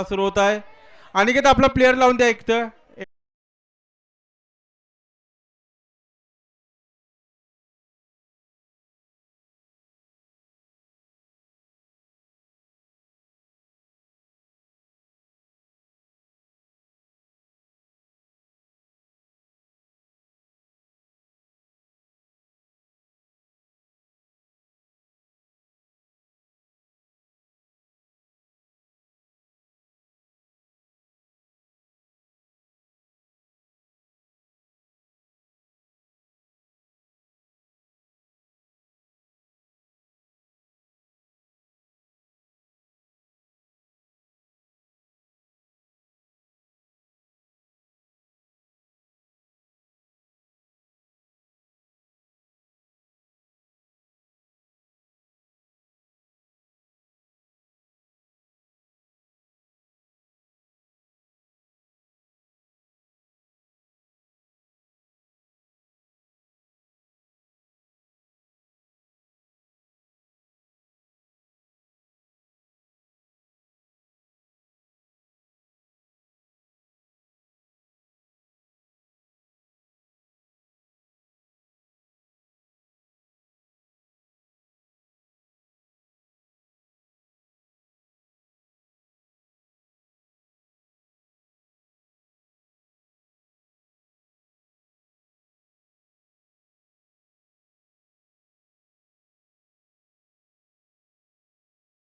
सुरू होत आहे. अनिकेत आपला प्लेअर लावून द्या एक तर.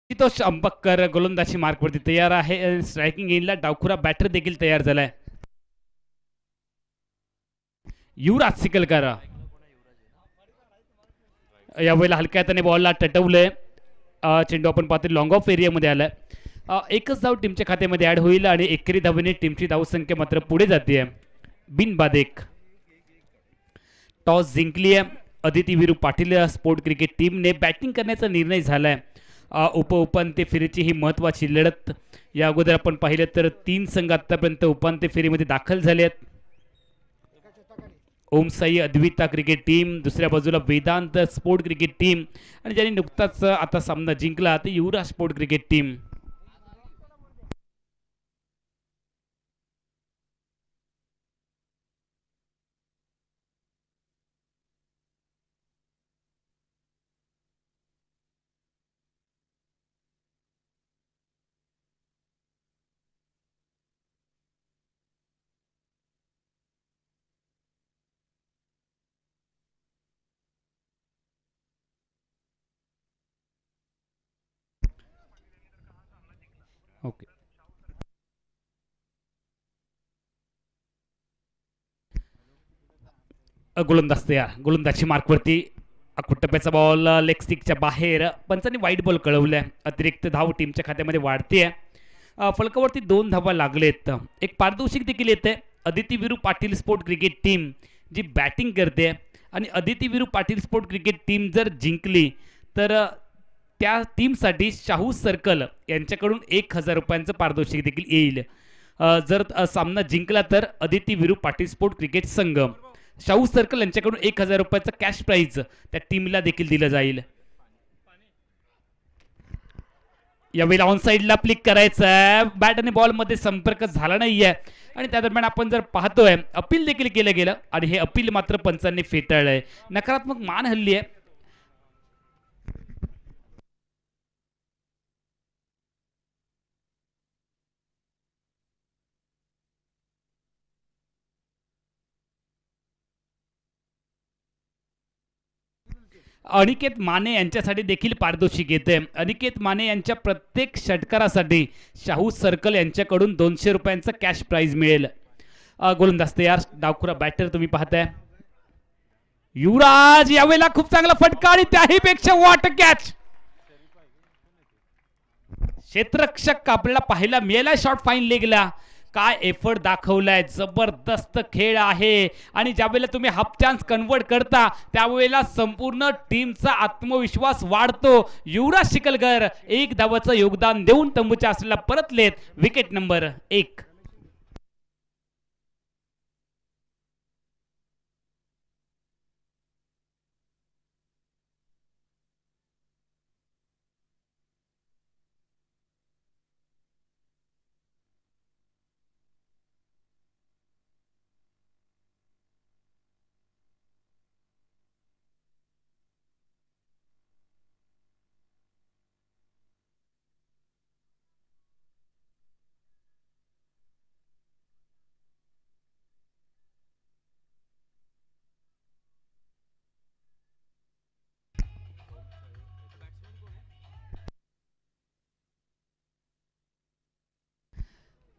तो अंबक्कर गोलंदाजी मार्कवरती तयार आहे. स्ट्रायकिंग एंडला डावखुरा बॅटर देखील तयार झालाय. युवराज सिकलकर यावेळेला हलक्या हाताने बॉलला टटवलंय. चेंडू आपण पाहतो लॉंग ऑफ एरियामध्ये आलाय. एकच धाव टीमच्या खात्यामध्ये ऍड होईल आणि एकेरी धावेने टीमची धावसंख्या मात्र पुढे जाते. बिनबाद एक. टॉस जिंकली आहे. अदिती विरू पाटील स्पोर्ट क्रिकेट टीमने बॅटिंग करण्याचा निर्णय झालाय. उपांत्य फेरीची ही महत्वाची लढत. या अगोदर आपण पाहिलं तर 3 संघ आतापर्यंत उपांत्य फेरीमध्ये दाखल झाले आहेत. ओम साई अद्विता क्रिकेट टीम, दुसऱ्या बाजूला वेदांत स्पोर्ट क्रिकेट टीम आणि ज्यांनी नुकताच आता सामना जिंकला ते युवराज स्पोर्ट क्रिकेट टीम. ओके. गोलंदाज तयार. गोलंदाजी मार्कवरती कुट्टप्याचा बॉल लेग स्टिकच्या बाहेर. पंचांनी वाईट बॉल कळवलाय. अतिरिक्त धाव टीमच्या खात्यामध्ये वाढते. फलकावरती 2 धावा लागलेत. एक पारितोषिक देखील येते. Aditi Viru Patil sport cricket team जी बॅटिंग करते आणि Aditi Viru Patil sport cricket team जर जिंकली तर त्या टीमसाठी शाहू सर्कल यांच्याकडून 1,000 रुपयांचं पारितोषिक देखील येईल. जर सामना जिंकला तर अदिती विरू पाटील स्पोर्ट क्रिकेट संघ शाहू सर्कल यांच्याकडून 1,000 रुपयाचं कॅश प्राइज त्या टीमला देखील दिलं जाईल. यावेळेला ऑन साईडला प्लिक करायचं. बॅट आणि बॉल मध्ये संपर्क झाला नाहीये आणि त्या दरम्यान आपण जर पाहतोय अपील देखील केलं गेलं आणि हे अपील मात्र पंचांनी फेटाळलंय. नकारात्मक मान हल्ली आहे. अनिकेत माने यांच्यासाठी देखील पारितोषिक येते. अनिकेत माने यांच्या प्रत्येक षटकारासाठी शाहू सर्कल यांच्याकडून 200 रुपयांचा कॅश प्राइज मिळेल. गोलंदाज तयार. डावखुरा बॅटर तुम्ही पाहताय. युवराज यावेळेला खूप चांगला फटका आणि त्याही पेक्षा वॉट कॅच. क्षेत्ररक्षक आपल्याला पाहायला मिळाला. शॉर्ट फाईन लेगला काय एफर्ट दाखवलाय. जबरदस्त खेळ आहे आणि ज्यावेळेला तुम्ही हाफ चान्स कन्वर्ट करता त्यावेळेला संपूर्ण टीमचा आत्मविश्वास वाढतो. युवराज शिकलकर 1 धावाचं योगदान देऊन तंबूच्या असलेला परतलेत. Wicket number 1.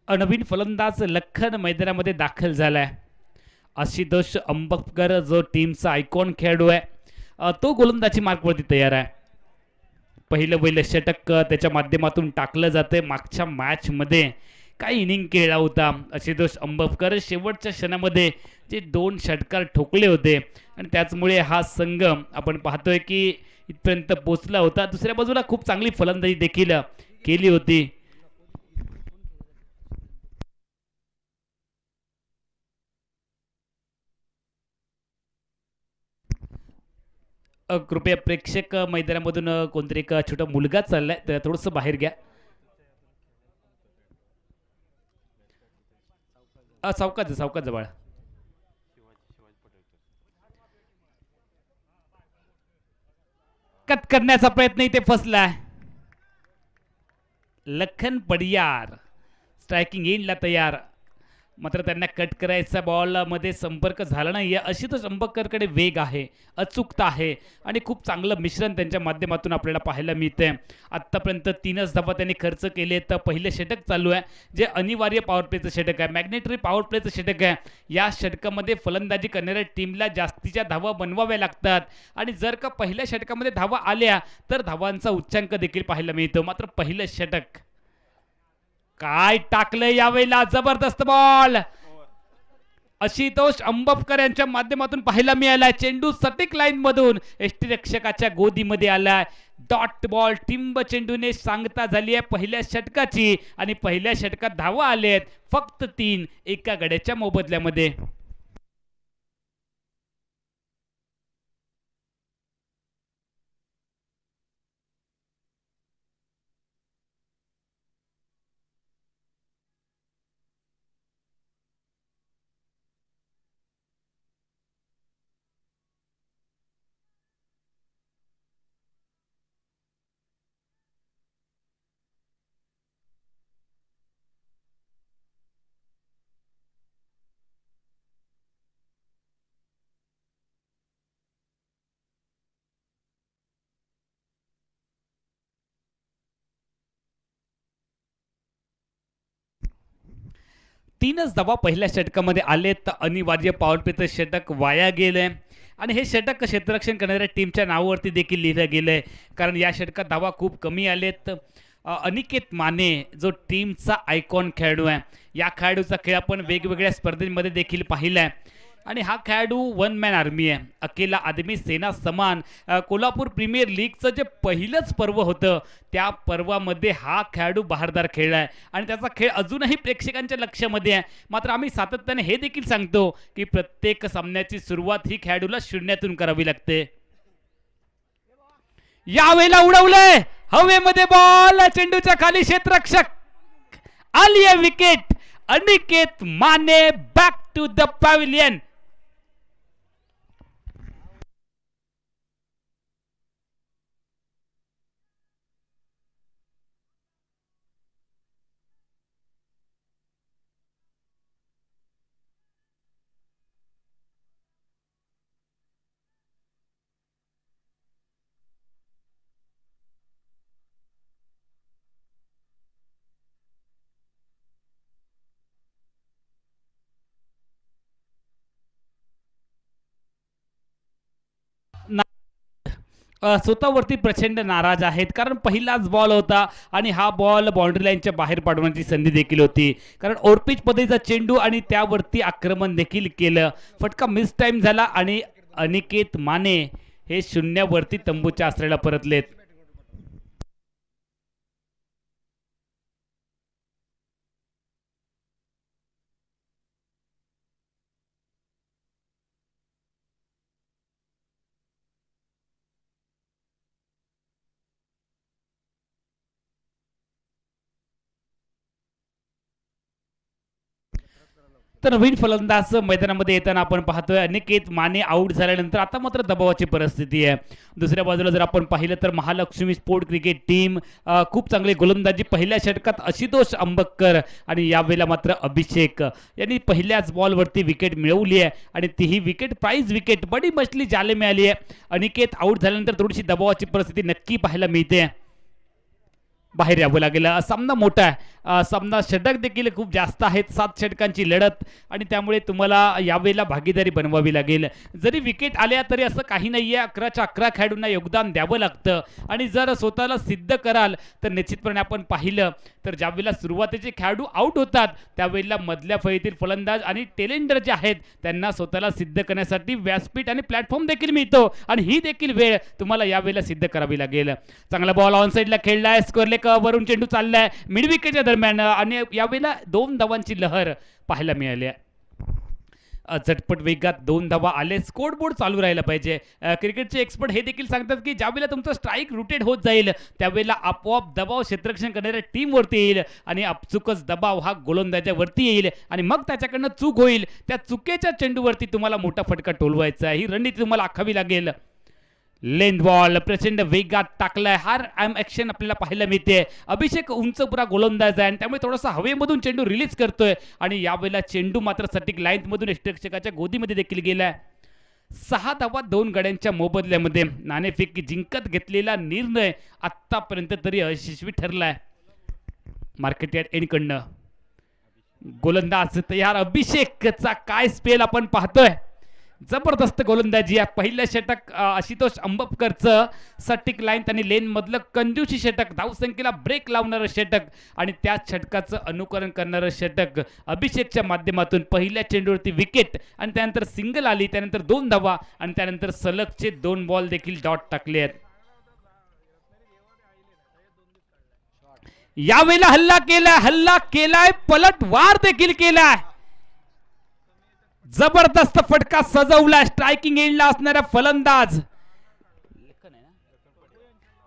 नवीन फलंदाज लखन मैदानामध्ये दाखल झालाय. आशुतोष अंबकर जो टीमचा आयकॉन खेळाडू आहे तो गोलंदाजी मार्कवरती तयार आहे. पहिलं षटक त्याच्या माध्यमातून टाकलं जाते. मागच्या मॅचमध्ये काही इनिंग खेळला होता आशुतोष अंबकर. शेवटच्या क्षणामध्ये जे 2 षटकार ठोकले होते आणि त्याचमुळे हा संघ आपण पाहतोय की इथपर्यंत पोहोचला होता. दुसऱ्या बाजूला खूप चांगली फलंदाजी देखील केली होती. कृपया प्रेक्षक मैदानामधून कोणतरी एक छोटा मुलगा चाललाय तर थोडंसं बाहेर घ्या. सावकाश जवळ कट करण्याचा प्रयत्न इथे फसलाय. लखन पडियार स्ट्रायकिंग एंडला तयार, मात्र त्यांना कट करायचा बॉलमध्ये संपर्क झाला नाही. आशुतोष अंबकरकडे वेग आहे, अचूकता आहे आणि खूप चांगलं मिश्रण त्यांच्या माध्यमातून आपल्याला पाहायला मिळतंय. आत्तापर्यंत 3च धावा त्यांनी खर्च केले. तर पहिलं षटक चालू आहे जे अनिवार्य पॉवर प्लेचं षटक आहे, मॅग्नेटरी पॉवर प्लेचं षटक आहे. या षटकामध्ये फलंदाजी करणाऱ्या टीमला जास्तीच्या धावा बनवाव्या लागतात आणि जर का पहिल्या षटकामध्ये धावा आल्या तर धावांचा उच्चांक देखील पाहायला मिळतो. मात्र पहिलं षटक काय टाकलं यावेळेला, जबरदस्त बॉल आशुतोष अंबकर यांच्या माध्यमातून पाहायला मिळाला. चेंडू सटीक लाईन मधून यष्टीरक्षकाच्या गोदीमध्ये आलाय. डॉट बॉल टिंब चेंडूने सांगता झाली आहे पहिल्या षटकाची आणि पहिल्या षटकात धावा आले आहेत फक्त 3 एका गड्याच्या मोबदल्यामध्ये. तीनच धावा पहिल्या षटकामध्ये आले तर अनिवार्य पॉवर प्लेचं षटक वाया गेलंय आणि हे षटक क्षेत्ररक्षण करणाऱ्या टीमच्या नावावरती देखील लिहिलं गेलंय कारण या षटकात धावा खूप कमी आलेत. अनिकेत माने जो टीमचा आयकॉन खेळाडू आहे, या खेळाडूचा खेळ आपण वेगवेगळ्या स्पर्धेमध्ये देखील पाहिलाय आणि हा खेळाडू 1 मॅन आर्मी आहे, अकेला आदमी सेना समान. कोल्हापूर प्रीमियर लीगचं जे पहिलंच पर्व होतं त्या पर्वामध्ये हा खेळाडू बहारदार खेळलाय आणि त्याचा खेळ अजूनही प्रेक्षकांच्या लक्षामध्ये आहे. मात्र आम्ही सातत्याने हे देखील सांगतो की प्रत्येक सामन्याची सुरुवात ही खेळाडूला शून्यातून करावी लागते. यावेळेला उडवलंय हवेमध्ये बॉल, चेंडूच्या खाली क्षेत्ररक्षक आली आहे wicket. Aniket Mane back to the pavilion. स्वतःवरती प्रचंड नाराज आहेत कारण पहिलाच बॉल होता आणि हा बॉल बाउंड्री लाईनच्या बाहेर पाडण्याची संधी देखील होती कारण ओरपिच पद्धतीचा चेंडू आणि त्यावरती आक्रमण देखील केलं. फटका मिस टाइम झाला आणि अनिकेत माने हे शून्यावरती तंबूच्या आश्रयाला परतलेत. तर नवीन फलंदाज मैदानामध्ये येताना आपण पाहतोय अनिकेत माने आउट झाल्यानंतर आता मात्र दबावाची परिस्थिती आहे. दुसऱ्या बाजूला जर आपण पाहिलं तर महालक्ष्मी स्पोर्ट क्रिकेट टीम खूप चांगली गोलंदाजी पहिल्या षटकात आशुतोष अंबकर आणि यावेळेला मात्र अभिषेक यांनी पहिल्याच बॉलवरती विकेट मिळवली आहे आणि तीही विकेट प्राइज विकेट बडी मछली जाले मिळाली आहे. अनिकेत आउट झाल्यानंतर थोडीशी दबावाची परिस्थिती नक्की पाहायला मिळते. बाहेर यावं लागेल. सामना मोठा आहे. सामना षटक देखील खूप जास्त आहेत. 7 षटकांची लढत आणि त्यामुळे तुम्हाला यावेळेला भागीदारी बनवावी लागेल. जरी विकेट आल्या तरी असं काही नाही आहे. 11च्या 11 खेळाडूंना योगदान द्यावं लागतं आणि जर स्वतःला सिद्ध कराल तर निश्चितपणे आपण पाहिलं तर ज्यावेळेला सुरुवातीचे खेळाडू आउट होतात त्यावेळेला मधल्या फळीतील फलंदाज आणि टेलेंडर जे आहेत त्यांना स्वतःला सिद्ध करण्यासाठी व्यासपीठ आणि प्लॅटफॉर्म देखील मिळतो आणि ही देखील वेळ तुम्हाला यावेळेला सिद्ध करावी लागेल. चांगला बॉल ऑन साईडला खेळलाय. स्कोअर लेग वरून चेंडू चाललाय मिड विकेटच्या दरम्यान आणि यावेळेला 2 धावांची लहर पाहायला मिळाली आहे. झटपट वेगात 2 धावा आले. स्कोर बोर्ड चालू राहायला पाहिजे. क्रिकेटचे एक्सपर्ट हे देखील सांगतात की ज्यावेळेला तुमचं स्ट्राईक रुटेड होत जाईल त्यावेळेला आपोआप दबाव क्षेत्ररक्षण करणाऱ्या टीमवरती येईल आणि अपचुकच दबाव हा गोलंदाजावरती येईल आणि मग त्याच्याकडनं चूक होईल. त्या चुकीच्या चेंडूवरती तुम्हाला मोठा फटका टोलवायचा आहे. ही रणनीती तुम्हाला आखावी लागेल. लेंथ बॉल प्रचंड वेगात टाकलाय. हार ॲक्शन आपल्याला पाहायला मिळते. अभिषेक उंच पुरा गोलंदाज आहे आणि त्यामुळे थोडासा हवेमधून चेंडू रिलीज करतोय आणि यावेळेला चेंडू मात्र सटीक लाईनमधून यष्टिरक्षकाच्या गोदीमध्ये देखील गेलाय. 6 धावा 2 गड्यांच्या मोबदल्यामध्ये नाणेफेक जिंकत घेतलेला निर्णय आत्तापर्यंत तरी अयशस्वी ठरलाय. मार्केट यार्ड एंडकडनं गोलंदाज तयार. अभिषेकचा काय स्पेल आपण पाहतोय. जबरदस्त गोलंदाजी आहे. पहिलं षटक आशुतोष अंबपकरचं सटीक लाईन आणि लेन मधलं कंजूसी षटक, धावसंख्येला ब्रेक लावणारं षटक आणि त्या षटकाचं अनुकरण करणारं षटक अभिषेकच्या माध्यमातून पहिल्या चेंडूवरती विकेट आणि त्यानंतर सिंगल आली, त्यानंतर 2 धावा आणि त्यानंतर सलगचे 2 बॉल देखील डॉट टाकले आहेत. यावेळेला हल्ला केलाय पलटवार देखील केलाय. जबरदस्त फटका सजवला. स्ट्रायकिंग एंडला असणारा फलंदाज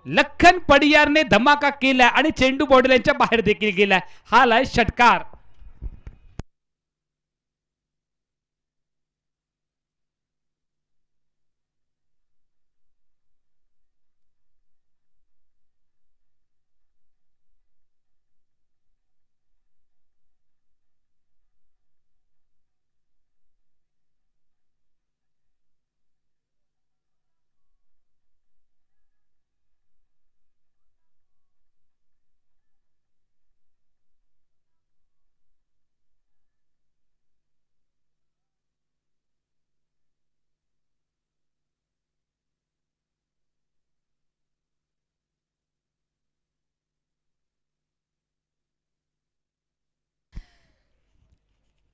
लखन पडियारने धमाका केला आणि चेंडू बॉर्डरलाईनच्या बाहेर देखील गेला. हा लाय षटकार.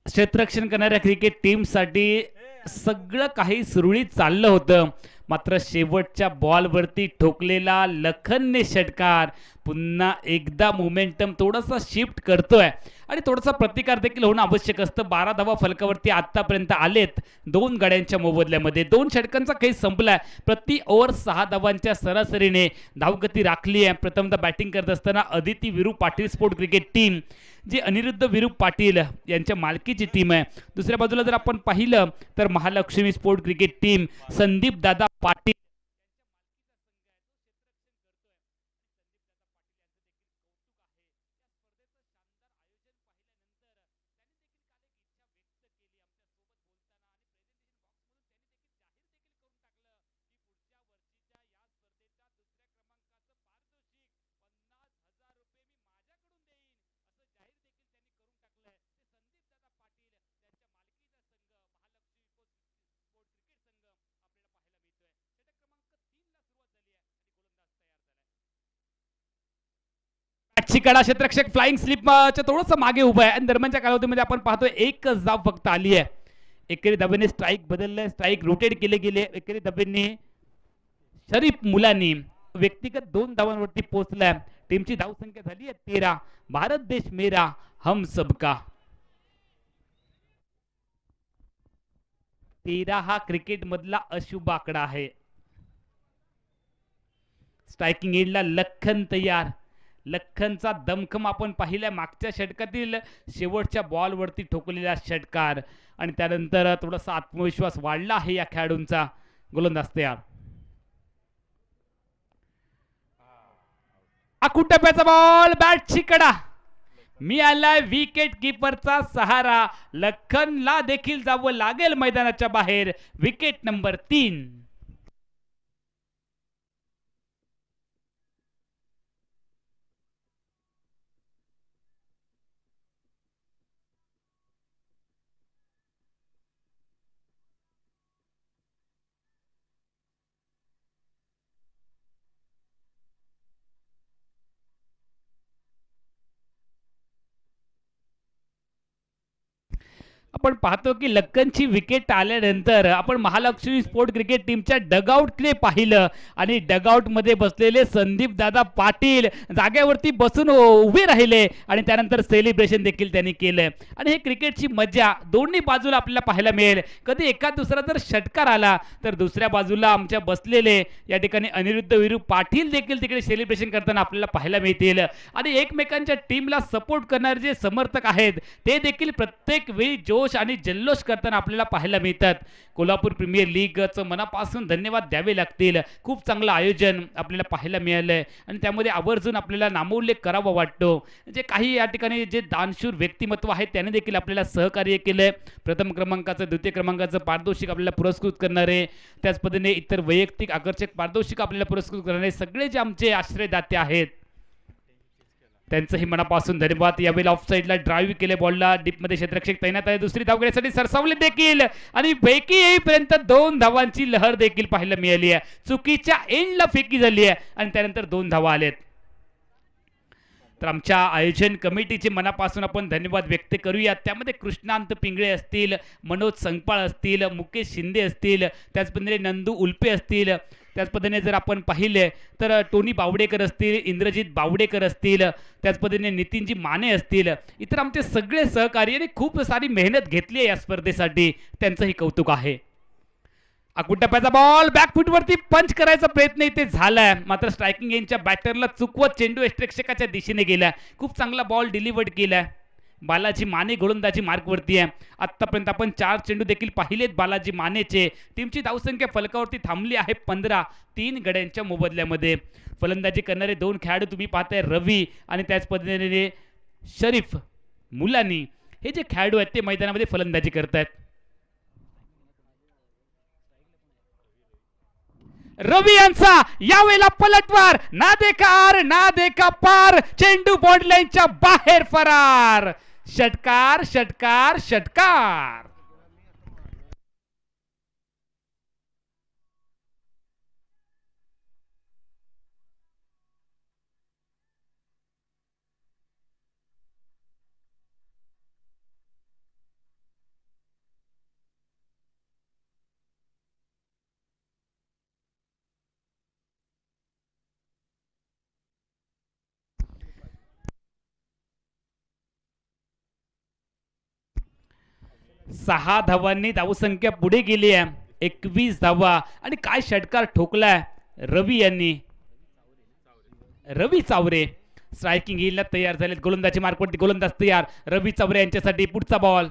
क्षेत्ररक्षण करणाऱ्या क्रिकेट टीमसाठी सगळं काही सुरळीत चाललं होतं, मात्र शेवटच्या बॉलवरती ठोकलेला लखनने षटकार पुन्हा एकदा मोमेंटम थोडासा शिफ्ट करतोय आणि थोडासा प्रतिकार देखील होणं आवश्यक असतं. 12 धावा फलकावरती आतापर्यंत आलेत 2 गड्यांच्या मोबदल्यामध्ये. 2 षटकांचा खेळ संपलाय. प्रति ओव्हर 6 धावांच्या सरासरीने धावगती राखली आहे. प्रथमतः बॅटिंग करत असताना Aditi Viru Patil sport cricket team जी अनिरुद्ध विरू पाटील यांच्या मालकीची टीम आहे. दुसऱ्या बाजूला जर आपण पाहिलं तर Mahalakshmi sport cricket team Sandeep Dada Patil कडा क्षेत्ररक्षक फ्लाइंग स्लिपच्या थोडंसं मागे उभं आहे आणि दरम्यानच्या कालावधीमध्ये आपण पाहतोय एकच धाव फक्त आली आहे. एकेरी धावेने स्ट्राईक बदलले, स्ट्राईक रोटेट केले गेले. एकेरी धावेने शरीफ मुलांनी व्यक्तिगत 2 धावांवरती पोहोचलाय. टीमची धावसंख्या झाली आहे 13. भारत देश मेरा हम सबका. 13 हा क्रिकेट मधला अशुभ आकडा आहे. स्ट्रायकिंग एंडला लखन तयार. लखनचा दमखम आपण पाहिला मागच्या षटकातील शेवटच्या बॉलवरती ठोकलेला षटकार आणि त्यानंतर थोडासा आत्मविश्वास वाढला आहे या खेळाडूंचा. गोलंदाज तयार. अकुटप्याचा बॉल बॅटची कडा मिळालाय. विकेट कीपरचा सहारा. लखनला देखील जावं लागेल मैदानाच्या बाहेर. Wicket number 3. आपण पाहतो की लक्कनची विकेट आल्यानंतर आपण महालक्ष्मी स्पोर्ट क्रिकेट टीमच्या डगआउटकडे पाहिलं आणि डगआउटमध्ये बसलेले संदीप दादा पाटील जागेवरती बसून उभे राहिले आणि त्यानंतर सेलिब्रेशन देखील त्यांनी केलं आणि हे क्रिकेटची मजा दोन्ही बाजूला आपल्याला पाहायला मिळेल. कधी एका दुसरा जर षटकार आला तर दुसऱ्या बाजूला आमच्या बसलेले या ठिकाणी अनिरुद्ध वीरू पाटील देखील तिकडे सेलिब्रेशन करताना आपल्याला पाहायला मिळतील आणि एकमेकांच्या टीमला सपोर्ट करणारे जे समर्थक आहेत ते देखील प्रत्येक वेळी जोश आणि जल्लोष करताना आपल्याला पाहायला मिळतात. कोल्हापूर प्रीमियर लीगचं मनापासून धन्यवाद द्यावे लागतील. खूप चांगलं आयोजन आपल्याला पाहायला मिळालंय आणि त्यामध्ये आवर्जून आपल्याला नामोल्लेख करावा वाटतो. जे काही या ठिकाणी जे दानशूर व्यक्तिमत्व आहेत त्याने देखील आपल्याला सहकार्य केलंय. प्रथम क्रमांकाचं द्वितीय क्रमांकाचं पारितोषिक आपल्याला पुरस्कृत करणारे, त्याच पद्धतीने इतर वैयक्तिक आकर्षक पारितोषिक आपल्याला पुरस्कृत करणारे सगळे जे आमचे आश्रयदाते आहेत त्यांचंही मनापासून धन्यवाद. यावेळी ऑफ साईडला ड्राईव्ह केले, बॉलला डीपमध्ये क्षेत्ररक्षक तैनात आहे. दुसरी धाव घेण्यासाठी सरसावले देखील आणि फेकी येईपर्यंत 2 धावांची लहर देखील पाहायला मिळाली आहे. चुकीच्या एंडला फेकी झाली आहे आणि त्यानंतर 2 धावा आलेत. तर आमच्या आयोजन कमिटीचे मनापासून आपण धन्यवाद व्यक्त करूया. त्यामध्ये कृष्णांत पिंगळे असतील, मनोज संगपाळ असतील, मुकेश शिंदे असतील, त्याच पद्धतीने नंदू उल्पे असतील, त्याच पद्धतीने जर आपण पाहिले तर टोनी बावडेकर असतील, इंद्रजित बावडेकर असतील, त्याच पद्धतीने नितीनजी माने असतील, इतर आमचे सगळे सहकारी आणि खूप सारी मेहनत घेतली आहे या स्पर्धेसाठी, त्यांचंही कौतुक आहे. टप्प्याचा बॉल बॅकफुटवरती पंच करायचा प्रयत्न इथे झालाय, मात्र स्ट्रायकिंग एंडच्या बॅटरला चुकवत चेंडू यष्टिरक्षकाच्या दिशेने गेला. खूप चांगला बॉल डिलिव्हर्ड केलाय. बालाजी माने गोलंदाजी मार्कवरती आहे. आतापर्यंत आपण 4 चेंडू देखील पाहिलेत बालाजी मानेचे. टीमची धावसंख्या फलकावरती थांबली आहे 15, 3 गड्यांच्या मोबदल्यामध्ये. फलंदाजी करणारे 2 खेळाडू तुम्ही पाहताय, रवी आणि त्याच पद्धतीने शरीफ मुलानी, हे जे खेळाडू आहेत ते मैदानामध्ये फलंदाजी करतायत. रवी यांचा यावेळेला पलटवार, ना देखा पार, चेंडू बॉन्ड लाईनच्या बाहेर फरार. षटकार षटकार षटकार. सहा धावांनी धावसंख्या पुढे गेली आहे, 21 धावा. आणि काय षटकार ठोकलाय रवी यांनी. रवी चावरे स्ट्रायकिंग येईल तयार झालेत. गोलंदाजी मार्कवरती गोलंदाज तयार. रवी चावरे यांच्यासाठी पुढचा बॉल,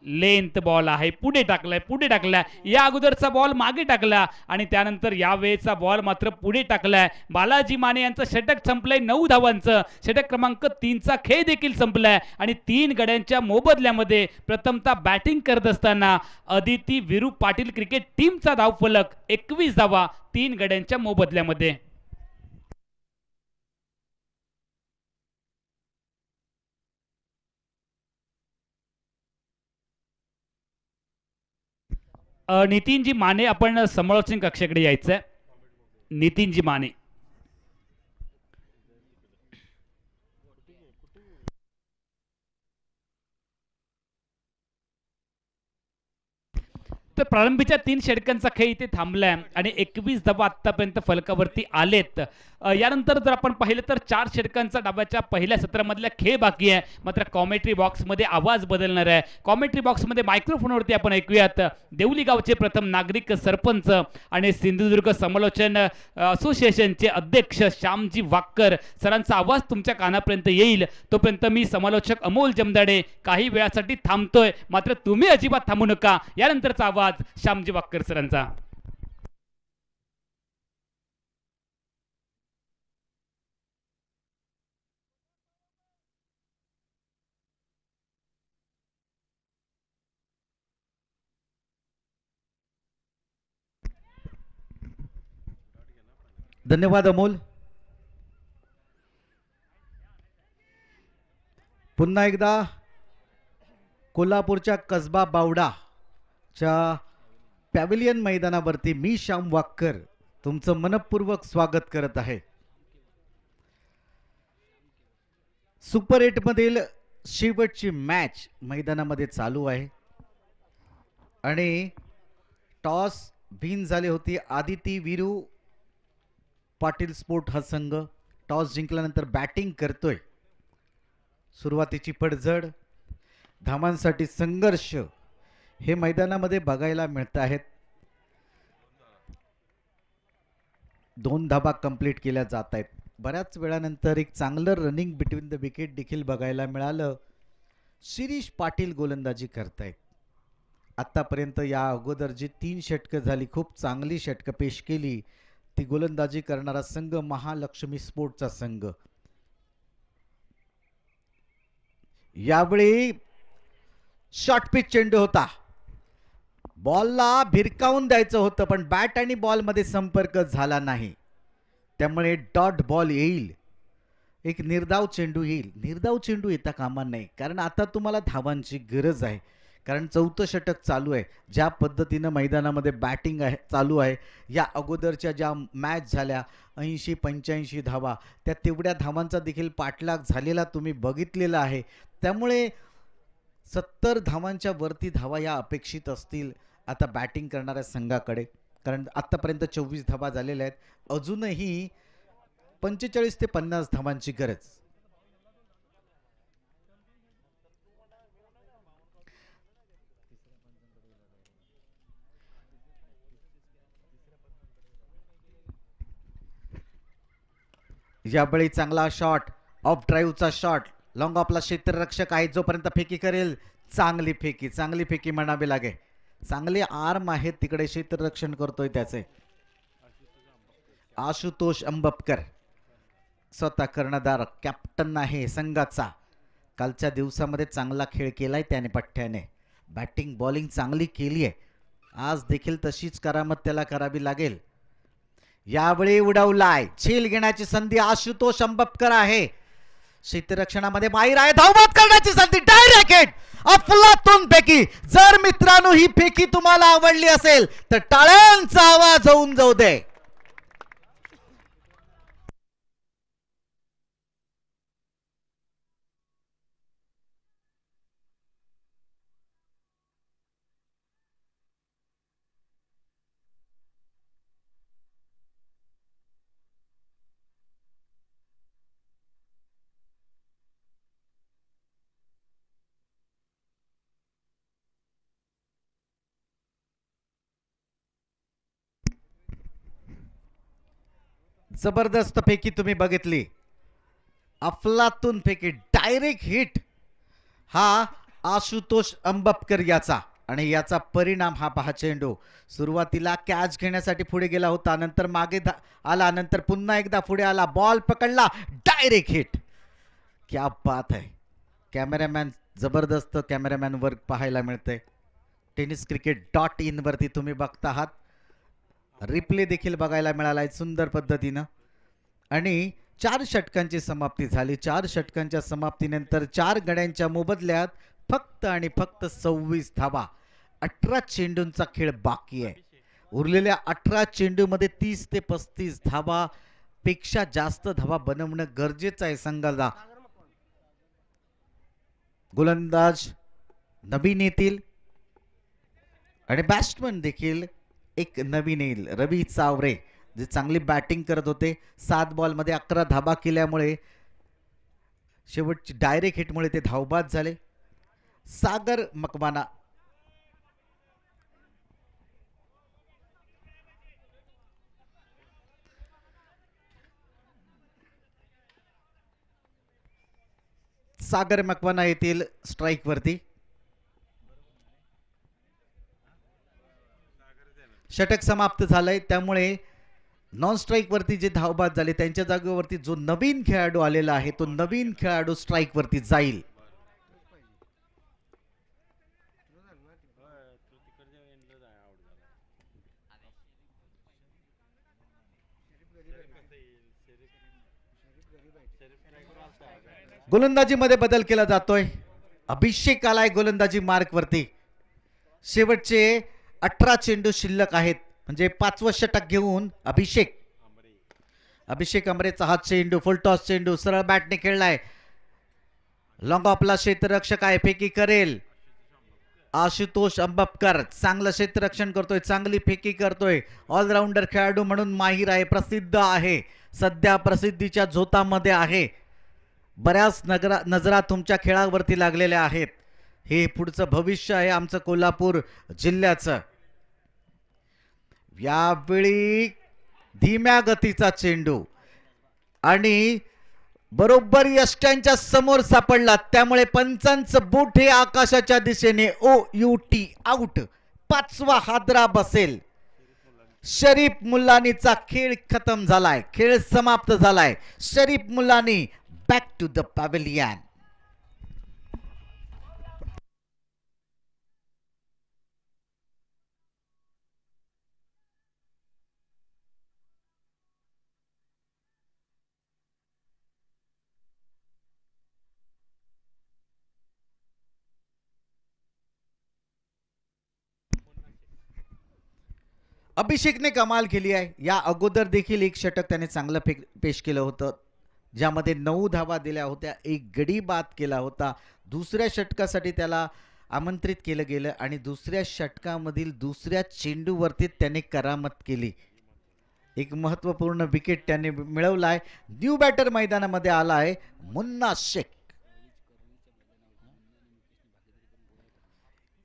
लेंथ बॉल आहे, पुढे टाकलाय. या अगोदरचा बॉल मागे टाकला आणि त्यानंतर या वेळेचा बॉल मात्र पुढे टाकलाय. बालाजी माने यांचं षटक संपलंय 9 धावांचं. षटक क्रमांक 3चा खेळ देखील संपलाय आणि 3 गड्यांच्या मोबदल्यामध्ये प्रथमतः बॅटिंग करत असताना अदिती वीरू पाटील क्रिकेट टीमचा धावफलक 21 धावा 3 गड्यांच्या मोबदल्यामध्ये. नितीनजी माने, आपण समालोचन कक्षाकडे यायचंय. नितीनजी माने. तर प्रारंभीच्या 3 षटकांचा खेळ इथे थांबलाय आणि 21 धावा आतापर्यंत फलकावरती आलेत. यानंतर जर आपण पाहिलं तर 4 षटकांचा डाबाच्या पहिल्या सत्रामधला खेळ बाकी आहे. मात्र कॉमेंट्री बॉक्समध्ये आवाज बदलणार आहे. कॉमेंट्री बॉक्समध्ये मायक्रोफोनवरती आपण ऐकूयात देवली गावचे प्रथम नागरिक सरपंच आणि सिंधुदुर्ग समालोचन असोसिएशनचे अध्यक्ष श्यामजी वाक्कर सरांचा आवाज तुमच्या कानापर्यंत येईल. तोपर्यंत मी समालोचक अमोल जमदाडे काही वेळासाठी थांबतोय, मात्र तुम्ही अजिबात थांबू नका. यानंतरचा आवाज श्यामजी वाक्कर सरांचा. धन्यवाद अमोल. पुन्हा एकदा कोल्हापूरच्या कसबा बावडाच्या पॅव्हिलियन मैदानावरती मी श्याम वाक्कर तुमचं मनपूर्वक स्वागत करत आहे. सुपर 8 मधील शेवटची मॅच मैदानामध्ये चालू आहे आणि टॉस विन झाली होती आदिती वीरू पाटील स्पोर्ट हा संघ टॉस जिंकल्यानंतर बॅटिंग करतोय. सुरुवातीची पडझड, धावांसाठी संघर्ष हे मैदानामध्ये बघायला मिळत आहेत. 2 धाबा कंप्लीट केल्या जात आहेत. बऱ्याच वेळानंतर एक चांगलं रनिंग बिटवीन द विकेट देखील बघायला मिळालं. शिरीष पाटील गोलंदाजी करतायत. आतापर्यंत या अगोदर जी 3 षटकं झाली, खूप चांगली षटकं पेश केली. ती गोलंदाजी करणारा संघ महालक्ष्मी स्पोर्टचा संघ. यावेळी शॉर्ट पिच चेंडू होता. बॉलला भिरकावून द्यायचं होतं पण बॅट आणि बॉलमध्ये संपर्क झाला नाही, त्यामुळे डॉट बॉल येईल. एक निर्धाव चेंडू येईल. निर्धाव चेंडू येता कामा नाही, कारण आता तुम्हाला धावांची गरज आहे. कारण 4थं षटक चालू आहे. ज्या पद्धतीनं मैदानामध्ये बॅटिंग आहे चालू आहे, या अगोदरच्या ज्या मॅच झाल्या 80-85 धावा, त्या तेवढ्या धावांचा देखील पाठलाग झालेला तुम्ही बघितलेला आहे. त्यामुळे 70 धावांच्या वरती धावा या अपेक्षित असतील आता बॅटिंग करणाऱ्या संघाकडे, कारण आत्तापर्यंत 24 धावा झालेल्या आहेत. अजूनही 45 ते 50 धावांची गरज. यावेळी चांगला शॉट, ऑफ ड्राईव्हचा शॉट. लॉंग ऑफला क्षेत्ररक्षक आहे, जोपर्यंत फेकी करेल चांगली फेकी म्हणावी लागेल. चांगले आर्म आहेत तिकडे, क्षेत्ररक्षण करतोय त्याचे आशुतोष अंबपकर, स्वतः कर्णधार, कॅप्टन आहे संघाचा. कालच्या दिवसामध्ये चांगला खेळ केलाय त्याने पठ्ठ्याने. बॅटिंग बॉलिंग चांगली केली आहे. आज देखील तशीच करामत त्याला करावी लागेल. यावेळी उडवलाय, झेल घेण्याची संधी आशुतोष अंबपकर आहे. क्षेत्ररक्षणामध्ये माहीर आहे. धावबाद करण्याची संधी, डायरेक्ट हिट अफलातून फेकी. जर मित्रांनो ही फेकी तुम्हाला आवडली असेल तर टाळ्यांचा आवाज होऊन जाऊ दे. जबरदस्त फेकी तुम्ही बघितली, अफलातून फेकी, डायरेक्ट हिट हा आशुतोष अंबपकर याचा. आणि याचा परिणाम हा पहा. चेंडू सुरुवातीला कॅच घेण्यासाठी पुढे गेला होता, नंतर मागे आला, नंतर पुन्हा एकदा पुढे आला, बॉल पकडला, डायरेक्ट हिट. क्या बात आहे. कॅमेरामॅन, जबरदस्त कॅमेरामॅन वर्क पाहायला मिळतंय. टेनिस क्रिकेट .in वरती तुम्ही बघता आहात. रिप्ले देखील बघायला मिळालाय सुंदर पद्धतीनं. आणि 4 षटकांची समाप्ती झाली. 4 षटकांच्या समाप्तीनंतर 4 गड्यांच्या मोबदल्यात फक्त आणि फक्त 26 धावा. 18 चेंडूंचा खेळ बाकी आहे. उरलेल्या 18 चेंडूमध्ये 30 ते 35 धावा पेक्षा जास्त धावा बनवणं गरजेचं आहे संघाला. गोलंदाज नवीन येतील आणि बॅट्समन देखील एक नवीन येईल. रवी चावरे जे चांगली बॅटिंग करत होते, 7 बॉलमध्ये 11 धाबा केल्यामुळे शेवटची डायरेक्ट हिटमुळे ते धावबाद झाले. सागर मकवाना येतील स्ट्राइक वरती. षटक समाप्त झालंय, त्यामुळे नॉन स्ट्राइक वरती जे धावबाद झाले त्यांच्या जागेवरती जो नवीन खेळाडू आलेला आहे तो नवीन खेळाडू स्ट्राइक वरती जाईल. गोलंदाजी मध्ये बदल केला जातोय. अभिषेक आलाय गोलंदाजी मार्क वरती. शेवटचे 18 चेंडू शिल्लक आहेत, म्हणजे 5वं षटक घेऊन अभिषेक अमरेचा हा चेंडू, फुलटॉस चेंडू सरळ बॅटने खेळलाय. लॉंग ऑफला क्षेत्ररक्षक आहे, फेकी करेल आशुतोष अंबपकर. चांगलं क्षेत्ररक्षण करतोय, चांगली फेकी करतोय. ऑलराऊंडर खेळाडू म्हणून माहीर आहे, प्रसिद्ध आहे, सध्या प्रसिद्धीच्या झोतामध्ये आहे. बऱ्याच नजरा तुमच्या खेळावरती लागलेल्या आहेत. हे पुढचं भविष्य आहे आमचं कोल्हापूर जिल्ह्याचं. यावेळी धीम्या गतीचा चेंडू आणि बरोबर यष्ट्यांच्या समोर सापडला, त्यामुळे पंचांचं बूट हे आकाशाच्या दिशेने. OUT out. 5वा हादरा बसेल. शरीफ मुल्लानीचा खेळ खतम झालाय, खेळ समाप्त झालाय. Sharif Mullani back to the pavilion. अभिषेकने कमाल केली आहे. या अगोदर देखील एक षटक त्याने चांगलं पेश केलं होतं, ज्यामध्ये 9 धावा दिल्या होत्या, एक गडी बाद केला होता. दुसऱ्या षटकासाठी त्याला आमंत्रित केलं गेलं आणि दुसऱ्या षटकामधील दुसऱ्या चेंडूवरती त्याने करामत केली. एक महत्त्वपूर्ण विकेट त्याने मिळवलाय. न्यू बॅटर मैदानामध्ये आलाय मुन्ना शेख.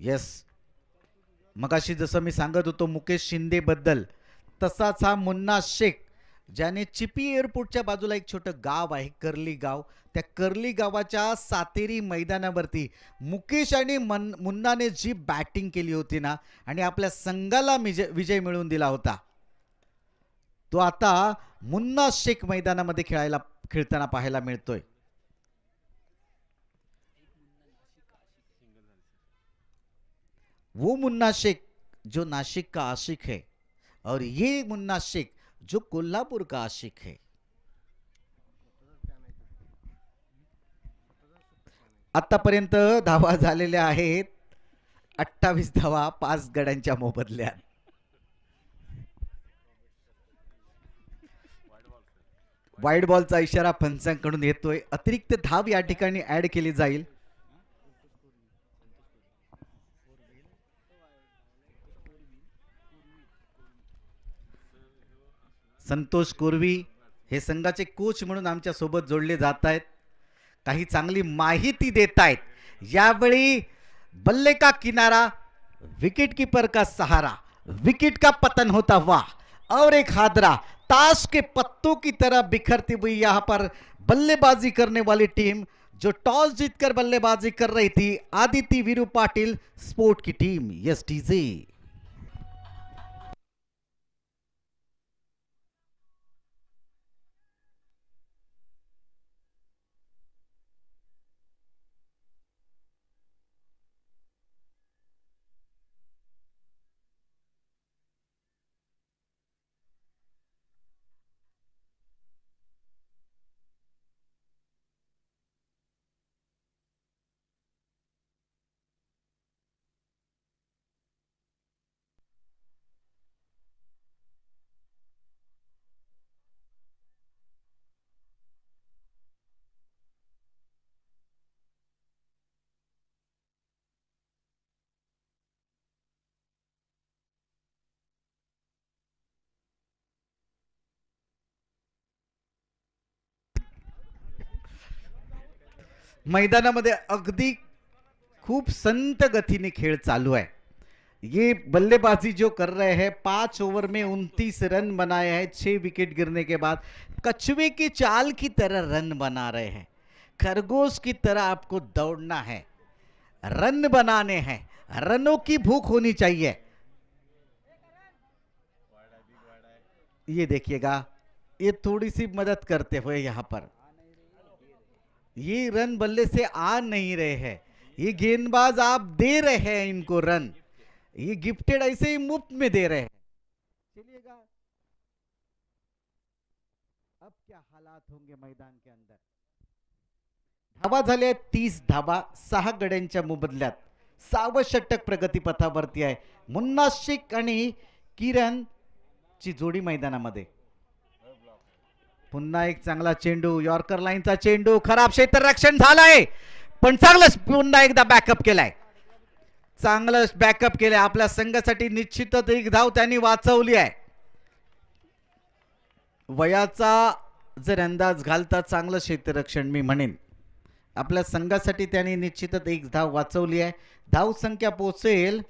येस, मगाशी जसं मी सांगत होतो मुकेश शिंदे बद्दल, तसाच हा मुन्ना शेख, ज्याने चिपी एअरपोर्टच्या बाजूला एक छोटं गाव आहे कर्ली गाव, त्या कर्ली गावाच्या सातेरी मैदानावरती मुकेश आणि मुन्नाने जी बॅटिंग केली होती ना आणि आपल्या संघाला विजय मिळवून दिला होता, तो आता मुन्ना शेख मैदानामध्ये खेळताना पाहायला मिळतोय. वो मुन्ना शेख जो नासिक का आशिक है और ये मुन्ना शेख जो कोल्हापुर का आशिक है. आतापर्यंत धावा झालेल्या आहेत 28 धावा 5 गड्यांच्या मोबदल्यात. वाईड बॉलचा इशारा पंचांकडून येतोय. अतिरिक्त धाव या ठिकाणी ऍड केली जाईल. संतोष कोरवी हे संघाचे कोच म्हणून आमच्या सोबत जोडले जात आहेत, काही चांगली माहिती देत आहेत. यावेळी बल्ले का किनारा, विकेट कीपर का सहारा, विकेट का पतन होता हुआ और एक हादरा. ताश के पत्तों की तरह बिखरती हुई यहाँ पर बल्लेबाजी करने वाली टीम, जो टॉस जीतकर बल्लेबाजी कर रही थी, आदिति वीरू पाटिल स्पोर्ट की टीम. Yes TJ. मैदानामध्ये अगदी खूप संत गतीने खेळ चालू है. ये बल्लेबाजी जो कर रहे हैं, 5 ओवर में 29 रन बनाए हैं 6 विकेट गिरने के बाद. कछुए की चाल की तरह रन बना रहे हैं. खरगोश की तरह आपको दौड़ना है, रन बनाने हैं, रनों की भूख होनी चाहिए. ये देखिएगा, ये थोड़ी सी मदद करते हुए यहाँ पर ये रन बल्ले से आ नहीं रहे हैं, ये गेंदबाज आप दे रहे हैं इनको रन, ये गिफ्टेड ऐसे ही मुफ्त में दे रहे हैं. चलिएगा, अब क्या हालात होंगे मैदान के अंदर. धावा झाले 30 धावा 6 गड्यांच्या मोबदल्यात. 6वं षटक प्रगतीपथावरती आहे. मुन्ना शेख आणि किरण ची जोडी मैदानामध्ये. पुन्हा एक चांगला चेंडू, यॉर्कर लाईनचा चेंडू, खराब क्षेत्ररक्षण झालाय. पण चांगलंच पुन्हा एकदा बॅकअप केलाय, चांगलं बॅकअप केलंय. आपल्या संघासाठी निश्चितच एक धाव त्यांनी वाचवली आहे. वयाचा जर अंदाज घालता चांगलं क्षेत्ररक्षण मी म्हणेन. आपल्या संघासाठी त्यांनी निश्चितच एक धाव वाचवली आहे. धाव संख्या पोहोचेल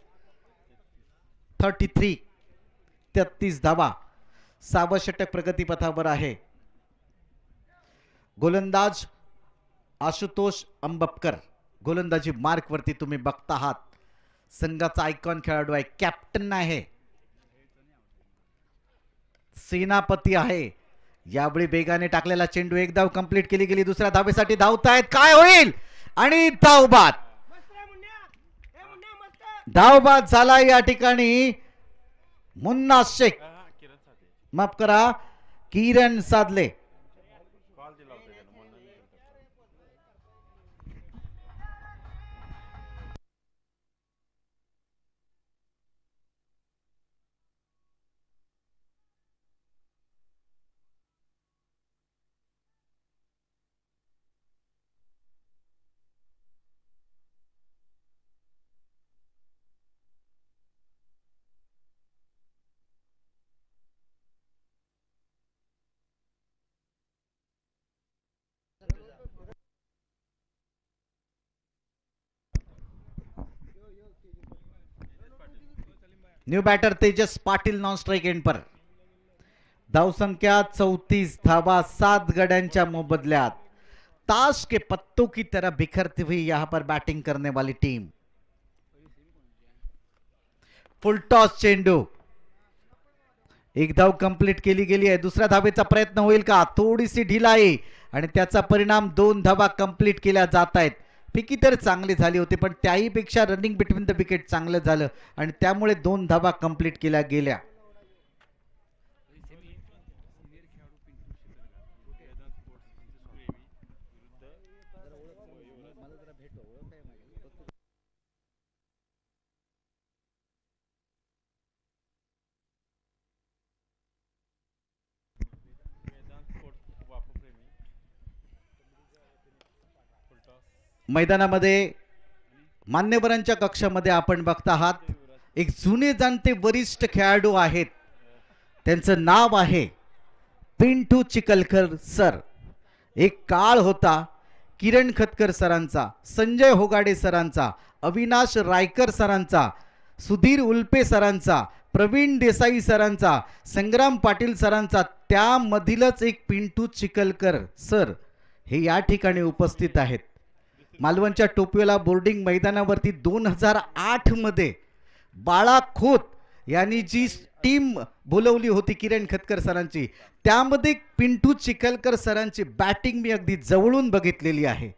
33 धावा. 6वं षटक प्रगतीपथावर आहे. गोलंदाज आशुतोष अंबपकर, गोलंदाजी मार्क वरती तुम्ही बघता आहात. संघाचा आयकॉन खेळाडू आहे, कॅप्टन आहे, सेनापती आहे. यावेळी बेगाने टाकलेला चेंडू एक धाव कंप्लीट केली गेली. दुसऱ्या धावेसाठी धावतायत, काय होईल? आणि धावबाद झाला या ठिकाणी. मुन्ना शेख, माफ करा, Kiran Sadle. New batter Tejas Patil non strike end पर. धाव संख्या 34 धावा 7 गड्यांच्या मुबदल्यात. ताश के पत्तों की तरह बिखरती हुई यहां पर बैटिंग करने वाली टीम. फुल टॉस चेंडू, एक धाव कंप्लीट केली गेली आहे. दुसऱ्या धावेचा प्रयत्न होईल का? थोडीशी ढिलाई आणि त्याचा परिणाम 2 धावा कंप्लीट केल्या जात आहेत. पिकी तर चांगली झाली होती, पण त्याही पेक्षा रनिंग बिटवीन द विकेट चांगलं झालं आणि त्यामुळे 2 धावा कंप्लीट केल्या गेल्या. मैदानामध्ये मान्यवरांच्या कक्षामध्ये आपण बघता आहात एक जुने जाणते वरिष्ठ खेळाडू आहेत. त्यांचं नाव आहे पिंटू चिखलकर सर. एक काळ होता किरण खतकर सरांचा, संजय होगाडे सरांचा, अविनाश रायकर सरांचा, सुधीर उल्पे सरांचा, प्रवीण देसाई सरांचा, संग्राम पाटील सरांचा. त्यामधीलच एक पिंटू चिखलकर सर हे या ठिकाणी उपस्थित आहेत. मालवणच्या टोपीवाला बोर्डिंग मैदानावरती 2008 मध्ये बाळा खोत यांनी जी टीम बोलवली होती किरण खतकर सरांची, त्यामध्ये पिंटू चिखलकर सरांची बॅटिंग मी अगदी जवळून बघितलेली आहे.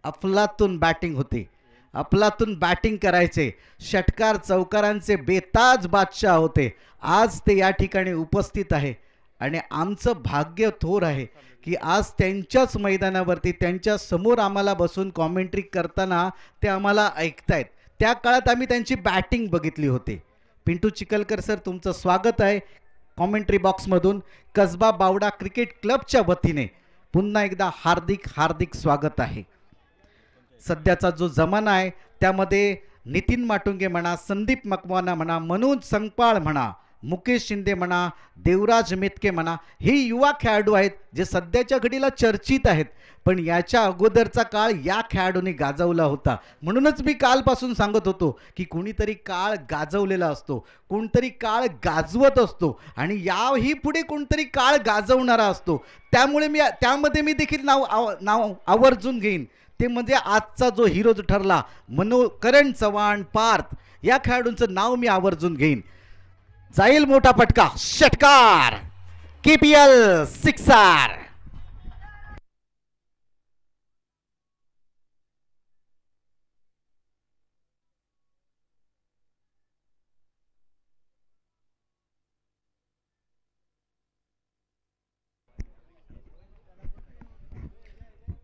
अफलातून बॅटिंग होती, अफलातून बॅटिंग करायचे, षटकार चौकारांचे बेताज बादशाह होते. आज ते या ठिकाणी उपस्थित आहे आणि आमचं भाग्य थोर आहे की आज त्यांच्याच मैदानावरती त्यांच्या समोर आम्हाला बसून कॉमेंट्री करताना ते आम्हाला ऐकतायत. त्या काळात आम्ही त्यांची बॅटिंग बघितली होती. पिंटू चिखलकर सर, तुमचं स्वागत आहे कॉमेंट्री बॉक्समधून. कसबा बावडा क्रिकेट क्लबच्या वतीने पुन्हा एकदा हार्दिक हार्दिक स्वागत आहे. सध्याचा जो जमाना आहे त्यामध्ये नितीन माटुंगे म्हणा, संदीप मकवाना म्हणा, मनोज संगपाळ म्हणा, मुकेश शिंदे म्हणा, देवराज मेतके म्हणा, हे युवा खेळाडू आहेत जे सध्याच्या घडीला चर्चित आहेत. पण याच्या अगोदरचा काळ या खेळाडूंनी गाजवला होता. म्हणूनच मी कालपासून सांगत होतो की कोणीतरी काळ गाजवलेला असतो, कोणतरी काळ गाजवत असतो आणि याही पुढे कोणतरी काळ गाजवणारा असतो. त्यामध्ये मी देखील नाव आवर्जून घेईन. ते म्हणजे आजचा जो हिरो ठरला करण चव्हाण पार्थ, या खेळाडूंचं नाव मी आवर्जून घेईन. जाईल मोठा फटका, षटकार, केपीएल सिक्सर.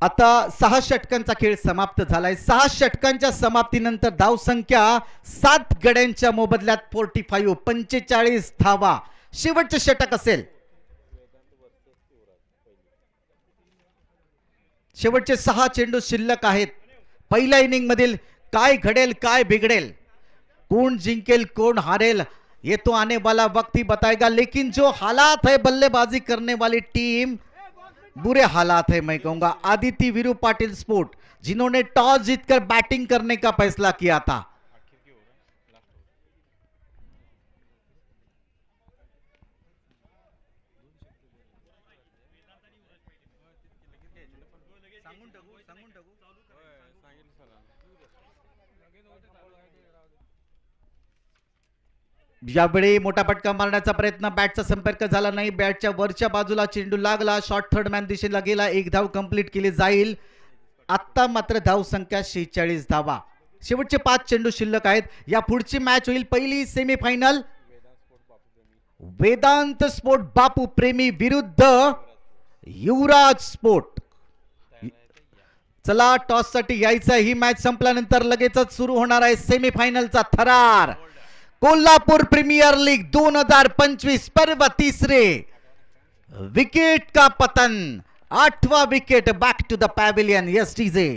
आता 6 षटकांचा खेळ समाप्त झालाय. 6 षटकांच्या समाप्तीनंतर धाव संख्या 7 गड्यांच्या मोबदल्यात 45 धावा. शेवटचे षटक असेल. शेवटचे 6 चेंडू शिल्लक आहेत. पहिल्या इनिंग मधील काय घडेल काय बिघडेल, कौन जिंकेल कौन हारेल, ये तो आने वाला वक्त ही बताएगा। लेकिन जो हालात है बल्लेबाजी करने वाली टीम, बुरे हालात है मैं कहूंगा। आदित्य वीरू पाटिल स्पोर्ट जिन्होंने टॉस जीतकर बैटिंग करने का फैसला किया था, यावेळी मोठा फटका मारण्याचा प्रयत्न, बॅटचा संपर्क झाला नाही, बॅटच्या वरच्या बाजूला चेंडू लागला, शॉर्ट थर्ड मॅन दिशेला गेला, एक धाव कंप्लीट केली जाईल। आता मात्र धाव संख्या 46 धावा, शेवटचे 5 चेंडू शिल्लक आहेत। या पुढची मॅच होईल पहिली सेमीफायनल, वेदांत स्पोर्ट बापू प्रेमी विरुद्ध युवराज स्पोर्ट। चला टॉस साठी यायचं, ही मॅच संपल्यानंतर लगेचच सुरू होणार आहे सेमीफायनलचा थरार। कोल्हापुर प्रीमियर लीग 2025 पर्व तीसरे, विकेट का पतन, 8वां wicket, back to the pavilion. Yes DJ.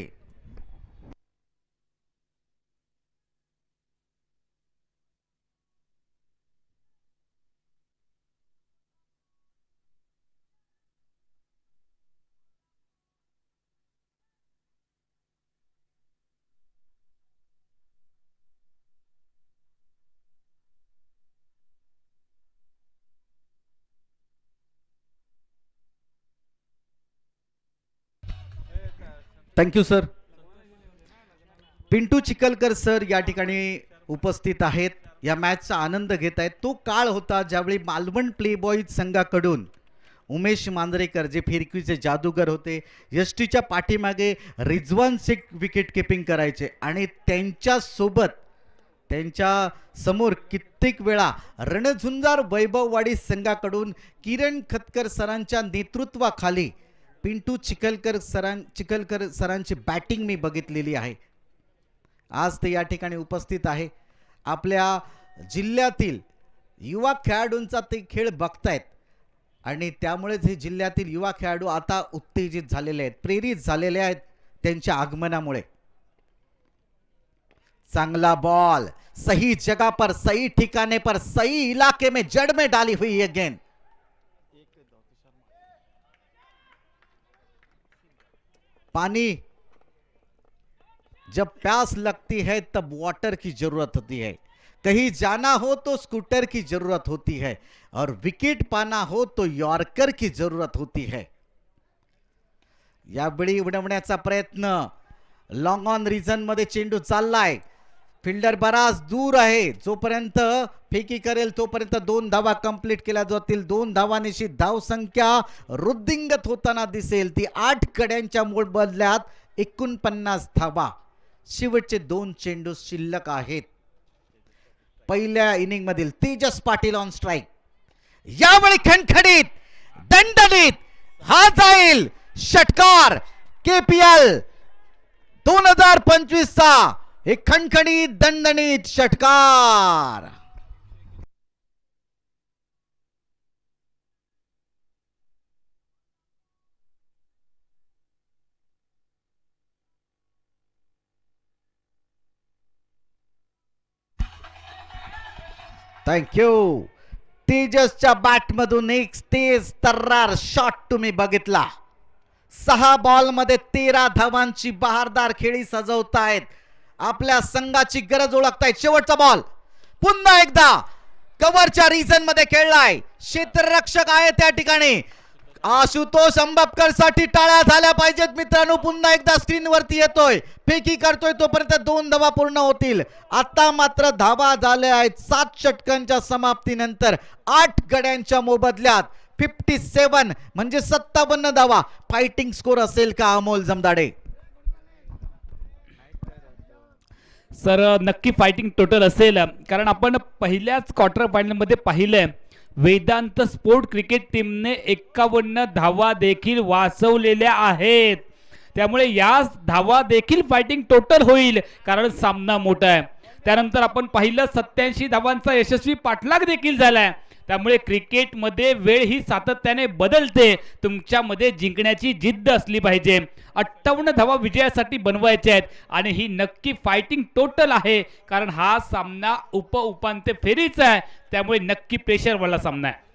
Thank you sir. Pintu Chikhalkar sir या ठिकाणी उपस्थित आहेत, या मॅचचा आनंद घेत आहेत। तो काळ होता ज्यावेळी मालवण प्लेबॉईज संघाकडून उमेश मांजरेकर जे फिरकीचे जादूगर होते, यष्टीच्या पाठीमागे रिजवान शेख विकेट किपिंग करायचे आणि त्यांच्या सोबत त्यांच्या समोर कित्येक वेळा रणझुंजार वैभववाडी संघाकडून किरण खतकर सरांच्या नेतृत्वाखाली पिंटू चिखलकर सरांची बॅटिंग मी बघितलेली आहे। आज ते या ठिकाणी उपस्थित आहे, आपल्या जिल्ह्यातील युवा खेळाडूंचा ते खेळ बघतायत आणि त्यामुळेच हे जिल्ह्यातील युवा खेळाडू आता उत्तेजित झालेले आहेत, प्रेरित झालेले आहेत त्यांच्या आगमनामुळे। चांगला बॉल, सही जगह पर, सही ठिकाने पर, सही इलाके में, जड़ में डाली हुई है गेंद। पानी जब प्यास लगती है तब वाटर की जरूरत होती है, कहीं जाना हो तो स्कूटर की जरूरत होती है, और विकेट पाना हो तो यॉर्कर की जरूरत होती है। यावेळी उडवण्याचा प्रयत्न, लॉंग ऑन रिजन मध्ये चेंडू चाललाय, फिल्डर बराच दूर आहे, जोपर्यंत फेकी करेल तोपर्यंत 2 धावा कंप्लीट केल्या जातील। 2 धावांची धाव संख्या वृद्धिंगत होताना दिसेल, ती 8 कड्यांच्या मूळ बदल्यात 49 धावा, शेवटचे 2 चेंडू शिल्लक आहेत। पहिल्या इनिंग मधील तेजस पाटील ऑन स्ट्राइक, यावेळी खणखणीत दणदणीत हा जाईल षटकार। केपीएल 2025 चा एक खणखणीत दणदणीत षटकार। थँक्यू। तेजसच्या बॅटमधून एक तेज तर्रार शॉट तुम्ही बघितला। 6 बॉल मध्ये 13 धावांची बहारदार खेळी सजवतायत, आपल्या संघाची गरज ओळखतायत। शेवटचा बॉल पुन्हा एकदा कव्हरच्या रिजन मध्ये खेळलाय, क्षेत्ररक्षक आहे त्या ठिकाणी। आशुतोष अंबपकर साठी टाळ्या झाल्या पाहिजेत मित्रांनो। पुन्हा एकदा स्क्रीन वरती येतोय, फेकी करतोय, तोपर्यंत 2 धावा पूर्ण होतील। आता मात्र धावा झाल्या आहेत 7 षटकांच्या समाप्तीनंतर 8 गड्यांच्या मोबदल्यात 57 म्हणजे 57 धावा। फायटिंग स्कोर असेल का अमोल जमदाडे? सर नक्की फायटिंग टोटल असेल, कारण आपण पहिल्याच क्वार्टर फायनल मध्ये पाहिलंय वेदांत स्पोर्ट क्रिकेट टीमने 51 धावा देखील वाचवलेल्या आहेत, त्यामुळे या धावा देखील फायटिंग टोटल होईल, कारण सामना मोठा आहे। त्यानंतर आपण पाहिलं 87 धावांचा यशस्वी पाठलाग देखील झालाय, त्यामुळे क्रिकेटमध्ये वेळ ही सातत्याने बदलते. तुमच्यामध्ये जिंकण्याची जिद्द असली पाहिजे. 58 धावा विजयासाठी बनवायच्या आहेत आणि ही नक्की फायटिंग टोटल आहे, कारण हा सामना उपांत्य फेरीचा आहे. त्यामुळे नक्की प्रेशरवाला सामना आहे.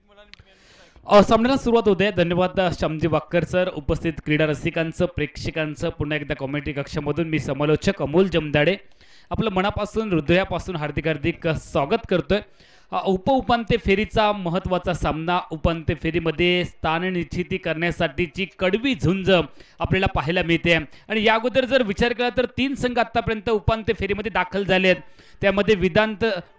सामन्याला सुरुवात होते. धन्यवाद श्यामजी वाक्कर सर, उपस्थित क्रीडा रसिकांचं, प्रेक्षकांचं पुन्हा एकदा कॉमेंट्री कक्षामधून मी समालोचक अमोल जमदाडे आपलं मनापासून हृदयापासून हार्दिक हार्दिक स्वागत करतोय. उपांत्य फेरीचा महत्त्वाचा सामना, उपांत्य फेरीमध्ये स्थान निश्चिती करण्यासाठीची कडवी झुंज आपल्याला पाहायला मिळते. आणि या अगोदर जर विचार केला तर 3 संघ आतापर्यंत उपांत्य फेरीमध्ये दाखल झाले आहेत. त्यामध्ये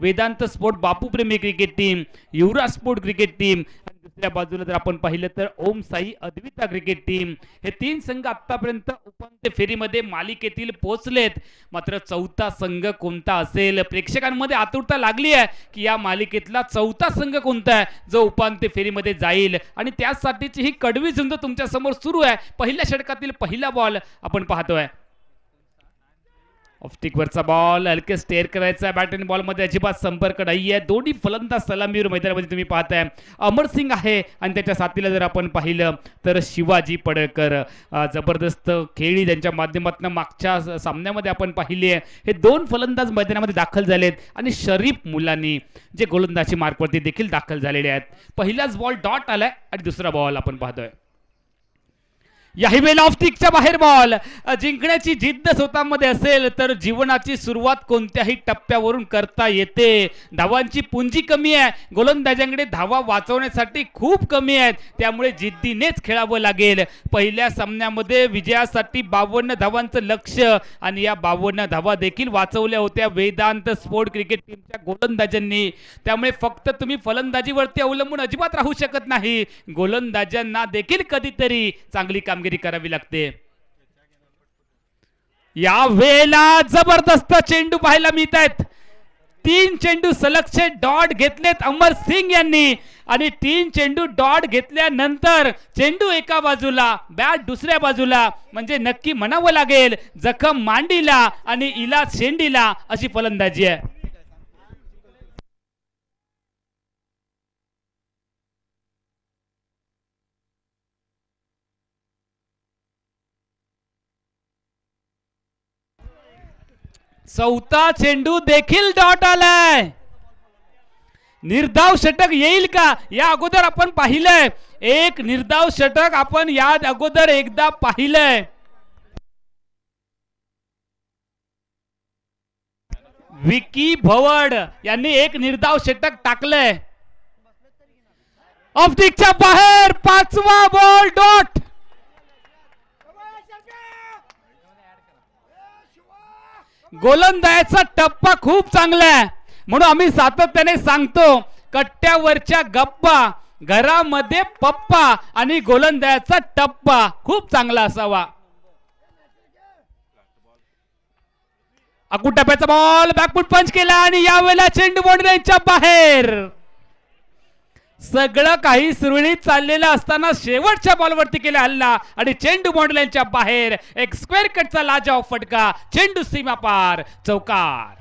वेदांत स्पोर्ट बापू प्रेमी क्रिकेट टीम, युवराज स्पोर्ट क्रिकेट टीम, दुसऱ्या बाजूला जर आपण पाहिलं तर ओम साई अद्विता क्रिकेट टीम, हे 3 संघ आतापर्यंत उपांत्य फेरीमध्ये मालिकेतील पोहोचलेत. मात्र चौथा संघ कोणता असेल, प्रेक्षकांमध्ये आतुरता लागली आहे की या मालिकेतला चौथा संघ कोणता आहे जो उपांत्य फेरीमध्ये जाईल. आणि त्यासाठीची ही कडवी झुंज तुमच्या समोर सुरू आहे. पहिल्या षटकातील पहिला बॉल आपण पाहतोय. ऑफस्टिकवरचा बॉल हलके स्टेअर करायचा, बॅट आणि बॉलमध्ये अजिबात संपर्क नाही आहे. दोन्ही फलंदाज सलामीवर मैदानामध्ये तुम्ही पाहताय. अमरसिंग आहे आणि त्याच्या साथीला जर आपण पाहिलं तर शिवाजी पडळकर. जबरदस्त खेळी त्यांच्या माध्यमातून मागच्या सामन्यामध्ये आपण पाहिली आहे. हे 2 फलंदाज मैदानामध्ये दाखल झालेत आणि शरीफ मुलानी जे गोलंदाजी मार्कवरती देखील दाखल झालेले आहेत. पहिलाच बॉल डॉट आलाय आणि दुसरा बॉल आपण पाहतोय. याही वेळेला ऑफस्टिकच्या बाहेर बॉल. जिंकण्याची जिद्द स्वतःमध्ये असेल तर जीवनाची सुरुवात कोणत्याही टप्प्यावरून करता येते. धावांची पुंजी कमी आहे, गोलंदाजांकडे धावा वाचवण्यासाठी खूप कमी आहेत, त्यामुळे जिद्दीनेच खेळावं लागेल. पहिल्या सामन्यामध्ये विजयासाठी 52 धावांचं लक्ष आणि या 52 धावा देखील वाचवल्या होत्या वेदांत स्पोर्ट क्रिकेट टीमच्या गोलंदाजांनी. त्यामुळे फक्त तुम्ही फलंदाजीवरती अवलंबून अजिबात राहू शकत नाही. गोलंदाजांना देखील कधीतरी चांगली कामगिरी करावी लागते. या वेळेला जबरदस्त चेंडू पाहायला मिळत आहेत. 3 चेंडू सलगचे डॉट घेतलेत अमर सिंग यांनी आणि 3 चेंडू डॉट घेतल्यानंतर चेंडू एका बाजूला, बॅट दुसऱ्या बाजूला, म्हणजे नक्की म्हणावं लागेल जखम मांडीला आणि इलाज शेंडीला अशी फलंदाजी आहे. चौथा चेंडू देखील डॉट आलाय. निर्धाव षटक येईल का? या अगोदर आपण पाहिलंय एक निर्धाव षटक, आपण या अगोदर एकदा पाहिलंय. विकी भवड यांनी एक निर्धाव षटक टाकलंय. ऑफस्टिकच्या बाहेर 5वा बॉल डॉट. गोलंदाजाचा टप्पा खूप चांगला आहे, म्हणून आम्ही सातत्याने सांगतो कट्ट्यावरच्या गप्पा, घरामध्ये पप्पा आणि गोलंदाजाचा टप्पा खूप चांगला असावा. अकू टप्प्याचा बॉल बॅकफूट पंच केला आणि यावेळेला चेंडू बाउंड्रीच्या बाहेर. सगळं काही सुरळीत चाललेलं असताना शेवटच्या बॉलवरती केला हल्ला आणि चेंडू बाउंड्रीच्या बाहेर. एक स्क्वेअर कटचा लाजवाब फटका, चेंडू सीमा पार, चौकार.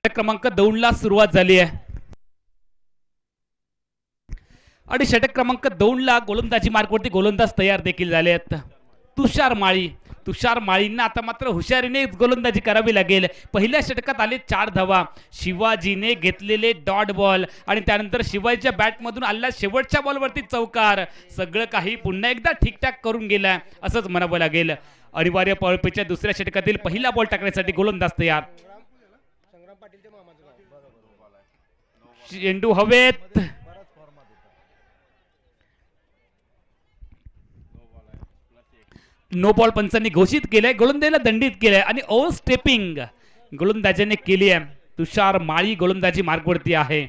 क्रमांक 2 ला सुरुवात झाली आहे आणि षटक क्रमांक 2 ला गोलंदाजी मार्कवरती गोलंदाज तयार देखील झाले आहेत. तुषार माळींना आता मात्र हुशारीने गोलंदाजी करावी लागेल. पहिल्या षटकात आले 4 धावा. शिवाजीने घेतलेले डॉट बॉल आणि त्यानंतर शिवाजीच्या बॅटमधून आलेला शेवटच्या बॉलवरती चौकार. सगळं काही पुन्हा एकदा ठीकठाक करून गेलं असंच म्हणावं लागेल. अनिवार्य पळपेच्या दुसऱ्या षटकातील पहिला बॉल टाकण्यासाठी गोलंदाज तयार. चेंडू हवेत. नो बॉल पंचांनी घोषित केलंय. गोलंदाजीला दंडित केलंय आणि ओव्हर स्टेपिंग गोलंदाजाने केली आहे. तुषार माळी गोलंदाजी मार्गवरती आहे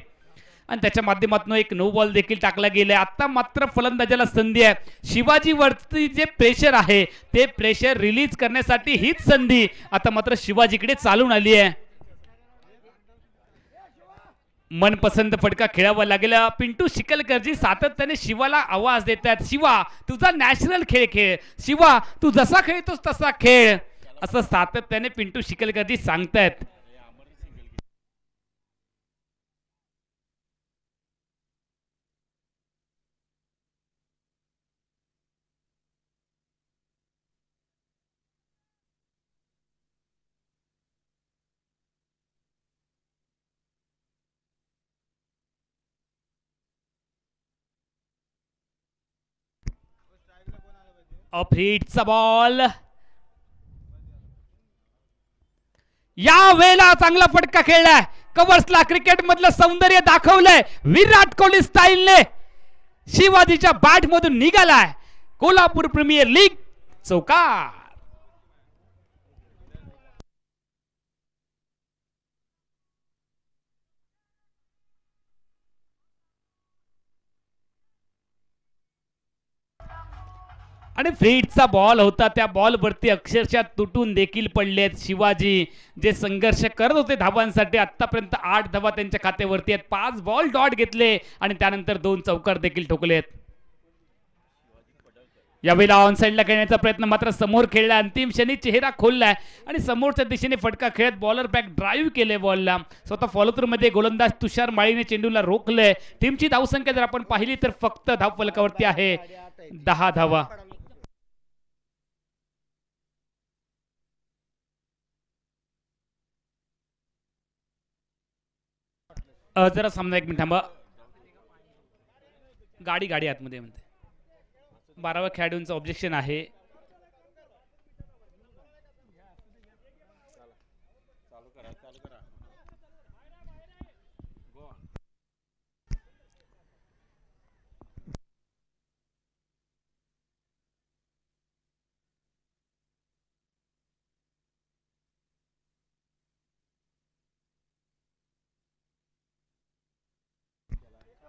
आणि त्याच्या माध्यमातून एक नो बॉल देखील टाकला गेलाय. आता मात्र फलंदाजाला संधी आहे. शिवाजी वरती जे प्रेशर आहे ते प्रेशर रिलीज करण्यासाठी हीच संधी आता मात्र शिवाजीकडे चालून आली आहे. मनपसंत फटका खेळावा लागेल. पिंटू शिकलकरजी सातत्याने शिवाला आवाज देतात, शिवा तुझा नॅचरल खेळ खेळ, शिवा तू जसा खेळतोस तसा खेळ, असं सातत्याने पिंटू शिकलकरजी सांगतायत. ऑफरीटचा बॉल. या वेळेला चांगला फटका खेळलाय. कव्हर्सला क्रिकेट मधलं सौंदर्य दाखवलंय विराट कोहली स्टाईलने. शिवाजीच्या बॅट मधून निघालाय. कोल्हापूर प्रीमियर लीग चौकार. आणि फ्रीडचा बॉल होता. त्या बॉलवरती अक्षरशः तुटून देखील पडलेत. शिवाजी जे संघर्ष करत होते धावांसाठी आतापर्यंत 8 धावा त्यांच्या खात्यावरती आहेत. 5 बॉल डॉट घेतले आणि त्यानंतर 2 चौकार देखील ठोकलेत. यावेळेला ऑन साइडला खेळण्याचा प्रयत्न मात्र समोर खेळला. अंतिम क्षणी चेहरा खोललाय आणि समोरच्या दिशेने फटका खेळत बॉलर बॅक ड्राईव्ह केले बॉलला. स्वतः फॉलो थ्रू मध्ये गोलंदाज तुषार माळीने चेंडूला रोखलंय. टीमची धावसंख्या जर आपण पाहिली तर फक्त धाव फलकावरती आहे 10 धावा. जरा सामना 1 मिनिट थांबा. गाडी आतमध्ये म्हणते. 12व्या खेळाडूंचं ऑब्जेक्शन आहे.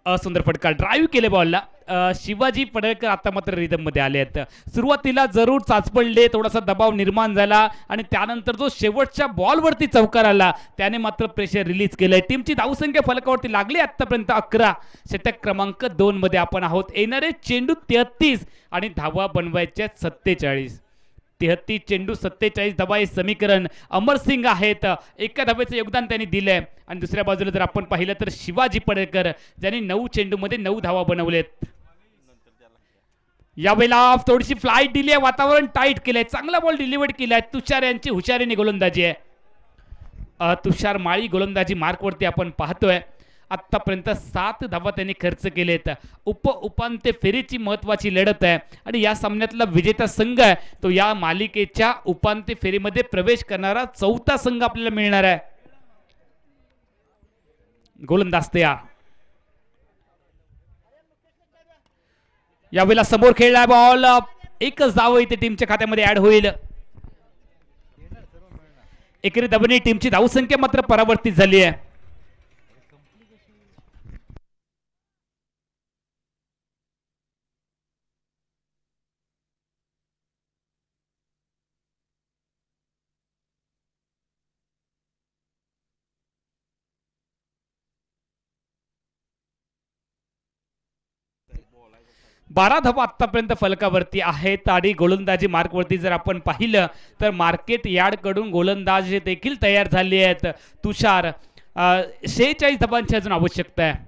सुंदर फटका ड्राईव्ह केले बॉलला. शिवाजी पडळकर आता मात्र रिदम मध्ये आले आहेत. सुरुवातीला जरूर चाचपडले, थोडासा दबाव निर्माण झाला आणि त्यानंतर जो शेवटच्या बॉलवरती चौकार आला त्याने मात्र प्रेशर रिलीज केलंय. टीमची धावसंख्या फलकावरती लागली आतापर्यंत 11. षटक क्रमांक 2 मध्ये आपण आहोत. येणारे चेंडू 33 आणि धावा बनवायच्या 47. 33 चेंडू 47 धावा हे समीकरण. अमरसिंग आहेत, एका धावेचं योगदान त्यांनी दिलंय. आणि दुसऱ्या बाजूला जर आपण पाहिलं तर शिवाजी पडळकर ज्यांनी 9 चेंडू मध्ये 9 धावा बनवलेत. यावेळेला थोडीशी फ्लाईट दिली आहे, वातावरण टाईट केलंय, चांगला बॉल डिलिव्हर्ड केलाय. तुषार यांची हुशारीने गोलंदाजी आहे. तुषार माळी गोलंदाजी मार्कवरती आपण पाहतोय. आतापर्यंत 7 धावा त्यांनी खर्च केलेत. उपांत्य फेरीची महत्वाची लढत आहे आणि या सामन्यातला विजेता संघ आहे तो या मालिकेच्या उपांत्य फेरीमध्ये प्रवेश करणारा 4था संघ आपल्याला मिळणार आहे. गोलंदाज तयार. यावेळेला समोर खेळलाय बॉल. एकच धाव इथे टीमच्या खात्यामध्ये ऍड होईल. एकेरी धावांनी टीमची धावसंख्या मात्र परावर्तित झाली आहे. बारा धावा आतापर्यंत फलकावरती आहेत आणि गोलंदाजी मार्कवरती जर आपण पाहिलं तर मार्केट यार्ड कडून गोलंदाज देखील तयार झाले आहेत. तुषार 46 धावांची अजून आवश्यकता आहे.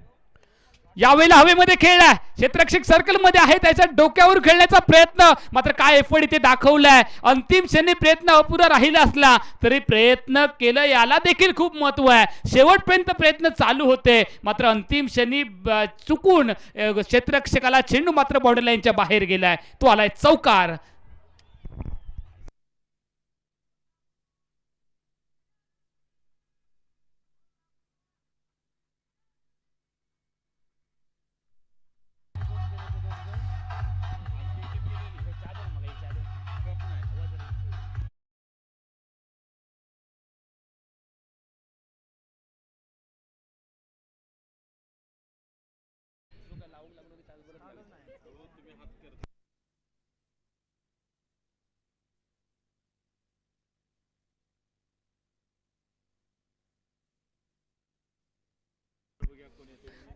यावेळेला हवेमध्ये खेळलाय, क्षेत्ररक्षक सर्कल मध्ये आहे, त्याच्या डोक्यावर खेळण्याचा प्रयत्न, मात्र काय एफर्ट इथे दाखवलाय. अंतिम क्षणी प्रयत्न अपुरा राहिला असला तरी प्रयत्न केलं, याला देखील खूप महत्व आहे. शेवटपर्यंत प्रयत्न चालू होते, मात्र अंतिम क्षणी चुकून क्षेत्ररक्षकाला चेंडू मात्र बॉर्डर लाईनच्या बाहेर गेलाय. तो आलाय चौकार.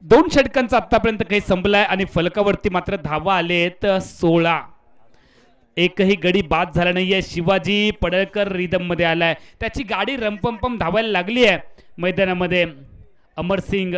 दोन षटकांचा आतापर्यंत काही संपलाय आणि फलकावरती मात्र धावा आलेत 16. एकही गडी बाद झाला नाहीये. शिवाजी पडळकर रिदम मध्ये आलाय, त्याची गाडी रमपंपम धावायला लागली आहे मैदानामध्ये. अमरसिंग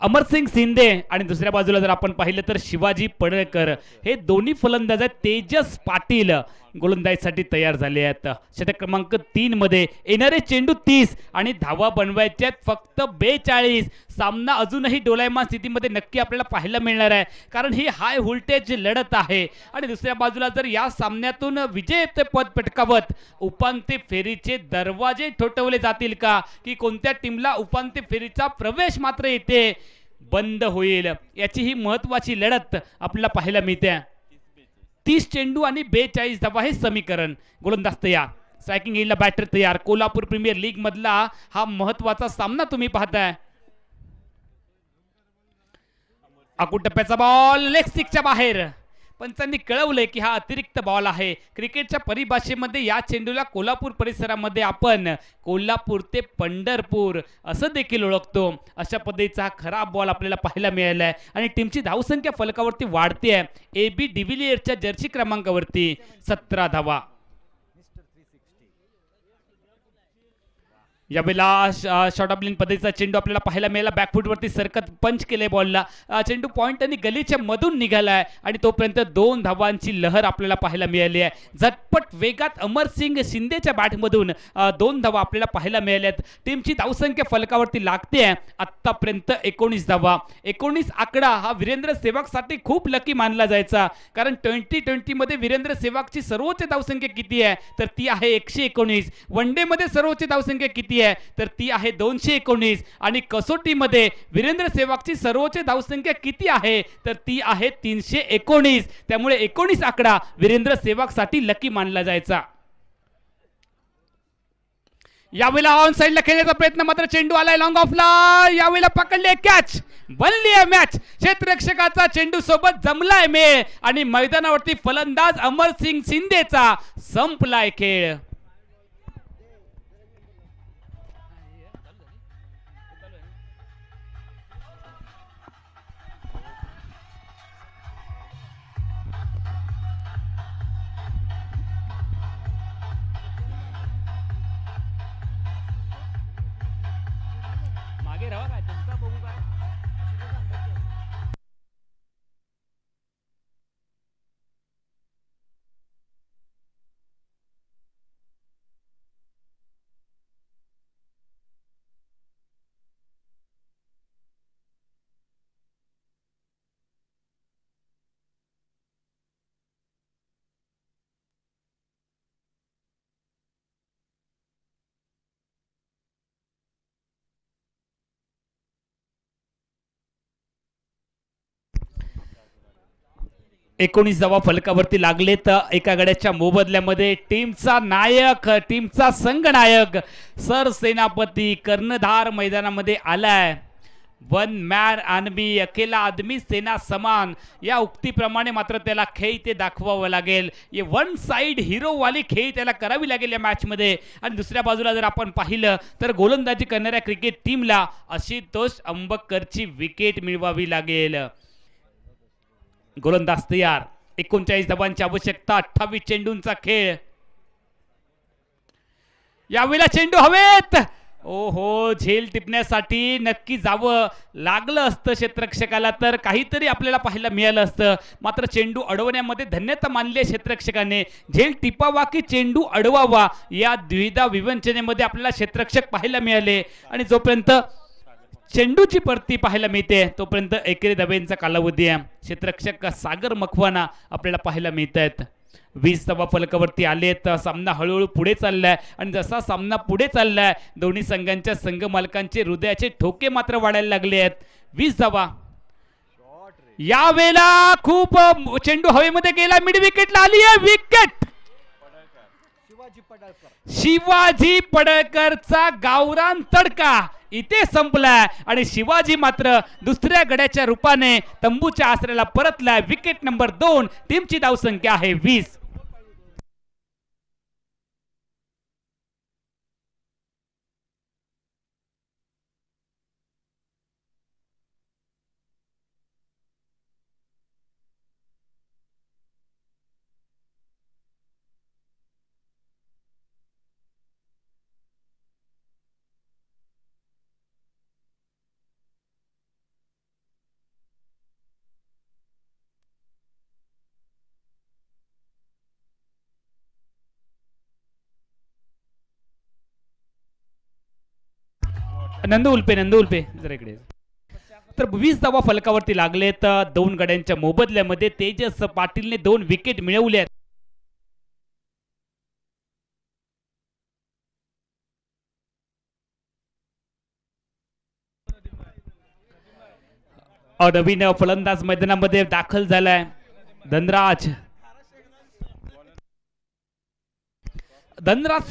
अमरसिंग शिंदे आणि दुसऱ्या बाजूला जर आपण पाहिलं तर शिवाजी पडळकर, हे दोन्ही फलंदाज आहेत. तेजस पाटील गोलंदाजीसाठी तयार झाले आहेत. षटक क्रमांक 3 मध्ये येणारे चेंडू 30 आणि धावा बनवायचे आहेत फक्त 42. सामना अजूनही डोलायमान स्थितीमध्ये नक्की आपल्याला पाहायला मिळणार आहे, कारण ही हाय व्होल्टेज लढत आहे. आणि दुसऱ्या बाजूला जर या सामन्यातून विजय पद पटकावत उपांत्य फेरीचे दरवाजे ठोठवले जातील का, की कोणत्या टीमला उपांत्य फेरीचा प्रवेश मात्र येथे बंद होईल, याची ही महत्वाची लढत आपल्याला पाहायला मिळते. 30 चेंडू आणि 42 धावा हे समीकरण. गोलंदाज तयार, स्ट्रायकिंग एंडला बॅटर तयार. कोल्हापूर प्रीमियर लीग मधला हा महत्वाचा सामना तुम्ही पाहताय. आकुट टप्प्याचा बॉल लेग स्टिकच्या बाहेर. पंचांनी कळवलंय की हा अतिरिक्त बॉल आहे. क्रिकेटच्या परिभाषेमध्ये या चेंडूला कोल्हापूर परिसरामध्ये आपण कोल्हापूर ते पंढरपूर असं देखील ओळखतो. अशा पद्धतीचा हा खराब बॉल आपल्याला पाहायला मिळाला आहे आणि टीमची धावसंख्या फलकावरती वाढते आहे. AB डिव्हिलियर्सच्या जर्सी क्रमांकावरती 17 धावा. यावेळेला शॉर्ट ऑफ लाईन पद्धतीचा चेंडू आपल्याला पाहायला मिळाला. बॅकफुटवरती सरकत पंच केले बॉलला. चेंडू पॉइंट आणि गलीच्या मधून निघालाय आणि तोपर्यंत 2 धावांची लहर आपल्याला पाहायला मिळाली आहे. झटपट वेगात अमरसिंग शिंदेच्या बॅटमधून 2 धावा आपल्याला पाहायला मिळाल्यात. टीमची धावसंख्या फलकावरती लागते आहे आतापर्यंत 19 धावा. 19 आकडा हा वीरेंद्र सेहवागसाठी खूप लकी मानला जायचा, कारण 2020 मध्ये वीरेंद्र सेहवागची सर्वोच्च धावसंख्या किती आहे तर ती आहे 119. वन डे मध्ये सर्वोच्च धावसंख्या किती आहे तर ती आहे 219 आणि कसोटीमध्ये वीरेंद्र सेहवागची सर्वोच्च धावसंख्या किती आहे तर ती आहे 319. त्यामुळे 19 आकडा वीरेंद्र सेहवागसाठी लकी मानला जायचा. यावेळेला ऑन साइडला खेळण्याचा प्रयत्न, मात्र चेंडू आलाय लॉंग ऑफला. यावेळेला पकडले कॅच, बनली आहे मॅच. क्षेत्ररक्षकाचा चेंडू सोबत जमलाय मेळ आणि मैदानावरती फलंदाज अमरसिंग शिंदेचा संपलाय खेळ. मागे राहा काय तुमचा बघू काय. एकोणीस धावा फलकावरती लागले तर एका गड्याच्या मोबदल्यामध्ये टीमचा नायक, टीमचा संघनायक सरसेनापती कर्णधार मैदानामध्ये आलाय. वन मॅन आर्मी, अकेला आदमी सेना समान, या उक्तीप्रमाणे मात्र त्याला खेळ ते दाखवावं लागेल. ये वन साइड हिरो वाली खेळ त्याला करावी लागेल या मॅच मध्ये. आणि दुसऱ्या बाजूला जर आपण पाहिलं तर गोलंदाजी करणाऱ्या क्रिकेट टीमला आशुतोष अंबकरची विकेट मिळवावी लागेल. गोलंदाज तयार, 39 धावांची आवश्यकता. 28 चेंडूंचा खेळ. यावेळेला चेंडू हवेत. ओहो, झेल टिपण्यासाठी नक्की जावं लागलं असतं क्षेत्ररक्षकाला तर काहीतरी आपल्याला पाहायला मिळालं असतं. मात्र चेंडू अडवण्यामध्ये धन्यता मानली क्षेत्ररक्षकाने. झेल टिपावा की चेंडू अडवावा या द्विधा विवंचनेमध्ये आपल्याला क्षेत्ररक्षक पाहायला मिळाले. आणि जोपर्यंत चेंडूची परती पाहायला मिळते तोपर्यंत एकेरी धावेंचा कालावधी आहे. क्षेत्ररक्षक सागर मखवाना आपल्याला पाहायला मिळत आहेत. 20 धावा फलकावरती आलेत. सामना हळूहळू पुढे चाललाय आणि जसा सामना पुढे चाललाय दोन्ही संघांच्या संघ मालकांचे हृदयाचे ठोके मात्र वाढायला लागले आहेत. 20 धावा. यावेळेला खूप चेंडू हवेमध्ये गेला. मिड विकेटला आली आहे विकेट. शिवाजी पडळकरचा गावरान तडका इथे संपलाय आणि शिवाजी मात्र दुसऱ्या गड्याच्या रूपाने तंबूच्या आसऱ्याला परतलाय. Wicket number 2. टीमची धावसंख्या आहे 20. नंदू उल्पे जरा इकडे. तर 20 धावा फलकावरती लागलेत. 2 गड्यांच्या मोबदल्यामध्ये तेजस पाटीलने 2 विकेट मिळवल्या. नवीन फलंदाज मैदानामध्ये दाखल झालाय धनराज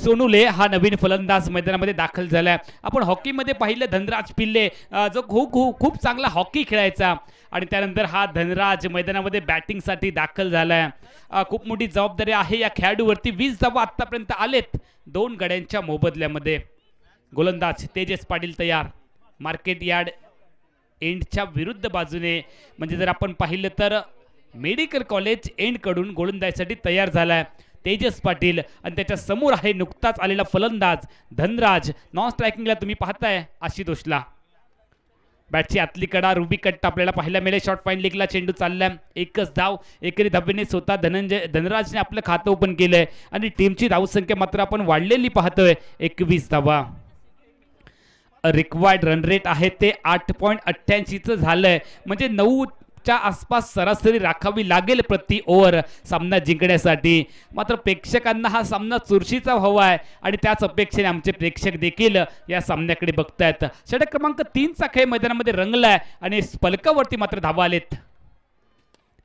सोनुले हा नवीन फलंदाज मैदानामध्ये दाखल झालाय. आपण हॉकीमध्ये पाहिलं धनराज पिल्ले जो खूप चांगला हॉकी खेळायचा आणि त्यानंतर हा धनराज मैदानामध्ये बॅटिंगसाठी दाखल झालाय. खूप मोठी जबाबदारी आहे या खेळाडूवरती. 20 धावा आतापर्यंत आलेत 2 गड्यांच्या मोबदल्यामध्ये. गोलंदाज तेजस पाटील तयार. मार्केट यार्ड एंडच्या विरुद्ध बाजूने म्हणजे जर आपण पाहिलं तर मेडिकल कॉलेज एंडकडून गोलंदाजीसाठी तयार झालाय तेजस पाटील आणि त्याच्या समोर आहे नुकताच आलेला फलंदाज धनराज. नॉन स्ट्रायकिंगला तुम्ही पाहताय आशितोषला. बॅटची आतली कडा रुबी कट्ट आपल्याला पाहायला मिळेल. शॉर्ट पॉइंट लीगला चेंडू चाललाय. एकच धाव. एकेरी धावेने स्वतः धनराजने आपलं खातं ओपन केलंय आणि टीमची धावसंख्या मात्र आपण वाढलेली पाहतोय. 21 धावा. रिक्वायर्ड रन रेट आहे ते 8.88 झालंय म्हणजे 9च्या आसपास सरासरी राखावी लागेल प्रति ओव्हर सामना जिंकण्यासाठी. मात्र प्रेक्षकांना हा सामना चुरशीचा हवा आहे आणि त्याच अपेक्षेने आमचे प्रेक्षक देखील या सामन्याकडे बघतायत. षटक क्रमांक 3चा खेळ मैदानामध्ये रंगलाय आणि फलकावरती मात्र धावा आलेत.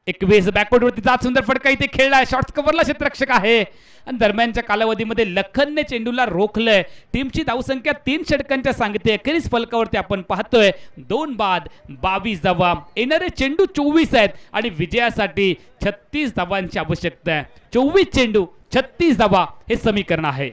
21 बॅकवर्ड वरती जात सुंदर फटका इथे खेळलाय. शॉर्ट कव्हरला क्षेत्ररक्षक आहे आणि दरम्यानच्या कालावधीमध्ये लखनने चेंडूला रोखलंय. टीमची धावसंख्या 3 षटकांच्या सांगते. अखेरीस फलकावरती आपण पाहतोय 2 बाद 22 धावा. येणारे चेंडू 24 आहेत आणि विजयासाठी 36 धावांची आवश्यकता आहे. 24 चेंडू 36 धावा हे समीकरण आहे.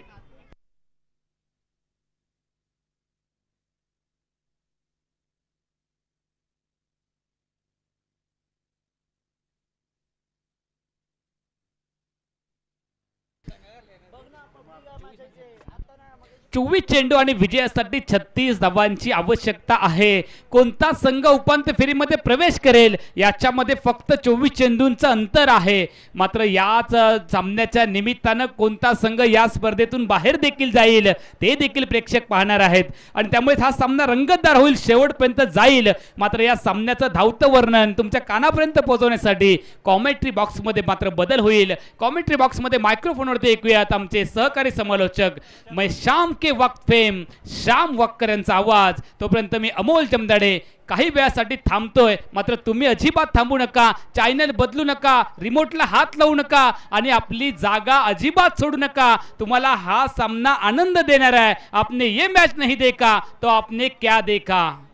चोवीस चेंडू आणि विजयासाठी 36 धावांची आवश्यकता आहे. कोणता संघ उपांत्य फेरीमध्ये प्रवेश करेल याच्यामध्ये फक्त 24 चेंडूंचं अंतर आहे. मात्र याच सामन्याच्या निमित्तानं कोणता संघ या स्पर्धेतून बाहेर देखील जाईल ते देखील प्रेक्षक पाहणार आहेत आणि त्यामुळे हा सामना रंगतदार होईल, शेवटपर्यंत जाईल. मात्र या सामन्याचं धावतं वर्णन तुमच्या कानापर्यंत पोहोचवण्यासाठी कॉमेंट्री बॉक्समध्ये मात्र बदल होईल. कॉमेंट्री बॉक्समध्ये मायक्रोफोनवरती ऐकूयात आमचे सहकारी समालोचक मै शाम के वक्त फेम श्याम वक्कर यांचा आवाज. तोपर्यंत मी अमोल जमदाडे काही वेळासाठी थांबतोय. मात्र तुम्ही अजिबात थांबू नका, चॅनल बदलू नका, रिमोटला हात लावू नका आणि आपली जागा अजिबात सोडू नका. तुम्हाला हा सामना आनंद देणार आहे. आपने ये मैच नहीं देखा तो आपने क्या देखा.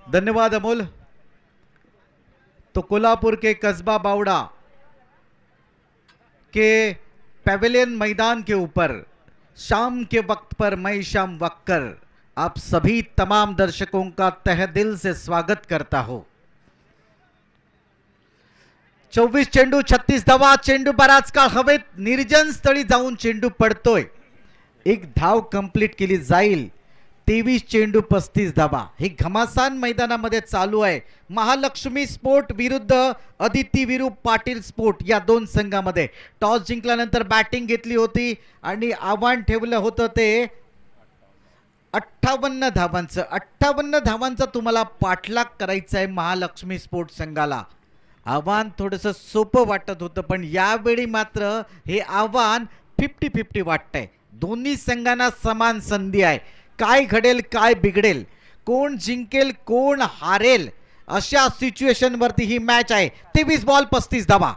धन्यवाद अमोल. तो कोल्हापुर के कस्बा बावड़ा के पेविलियन मैदान के ऊपर शाम के वक्त पर मैं शाम वक्कर आप सभी तमाम दर्शकों का तहे दिल से स्वागत करता हूं। 24 चेंडू 36 धावा। चेंडू बराच काळ हवेत निर्जन स्थळी जाऊन चेंडू पडतोय, एक धाव कंप्लीट केली जाईल। 23 चेंडू 35 धावा। हे घमासान मैदानामध्ये चालू आहे। महालक्ष्मी स्पोर्ट विरुद्ध अदिती विरू पाटील स्पोर्ट या दोन संघामध्ये टॉस जिंकल्यानंतर बॅटिंग घेतली होती आणि आव्हान ठेवलं होतं ते 58 धावांचं। 58 धावांचा तुम्हाला पाठलाग करायचा आहे महालक्ष्मी स्पोर्ट संघाला। आव्हान थोडंसं सोपं वाटत होतं, पण यावेळी मात्र हे आव्हान 50-50 वाटतंय। दोन्ही संघांना समान संधी आहे। काय घडेल काय बिघडेल, कोण जिंकेल कोण हारेल, अशा सिच्युएशन वरती ही मॅच आहे। 23 बॉल 35 धावा।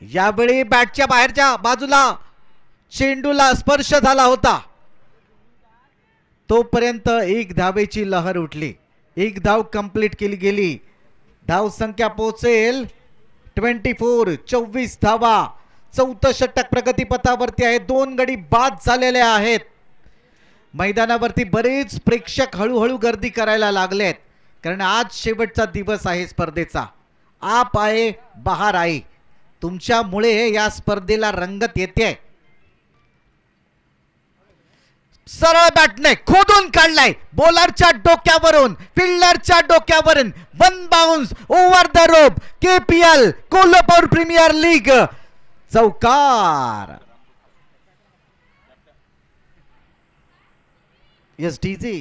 यावेळी बॅटच्या बाहेरच्या बाजूला चेंडूला स्पर्श झाला होता, तोपर्यंत एक धावेची लहर उठली, एक धाव कंप्लीट केली गेली। धाव संख्या पोहोचेल 24। 24 धावा। चौथं षटक प्रगतीपथावरती आहे। 2 गडी बाद झालेले आहेत। मैदानावरती बरेच प्रेक्षक हळूहळू गर्दी करायला लागलेत, कारण आज शेवटचा दिवस आहे स्पर्धेचा। आप आए बाहर आए, तुमच्यामुळे या स्पर्धेला रंगत येते। सरळ बॅटने खोदून काढलाय बॉलरच्या डोक्यावरून, फिल्डरच्या डोक्यावरून। 1 bounce over the rope. KPL Kolhapur premier league चौकार। Yes DG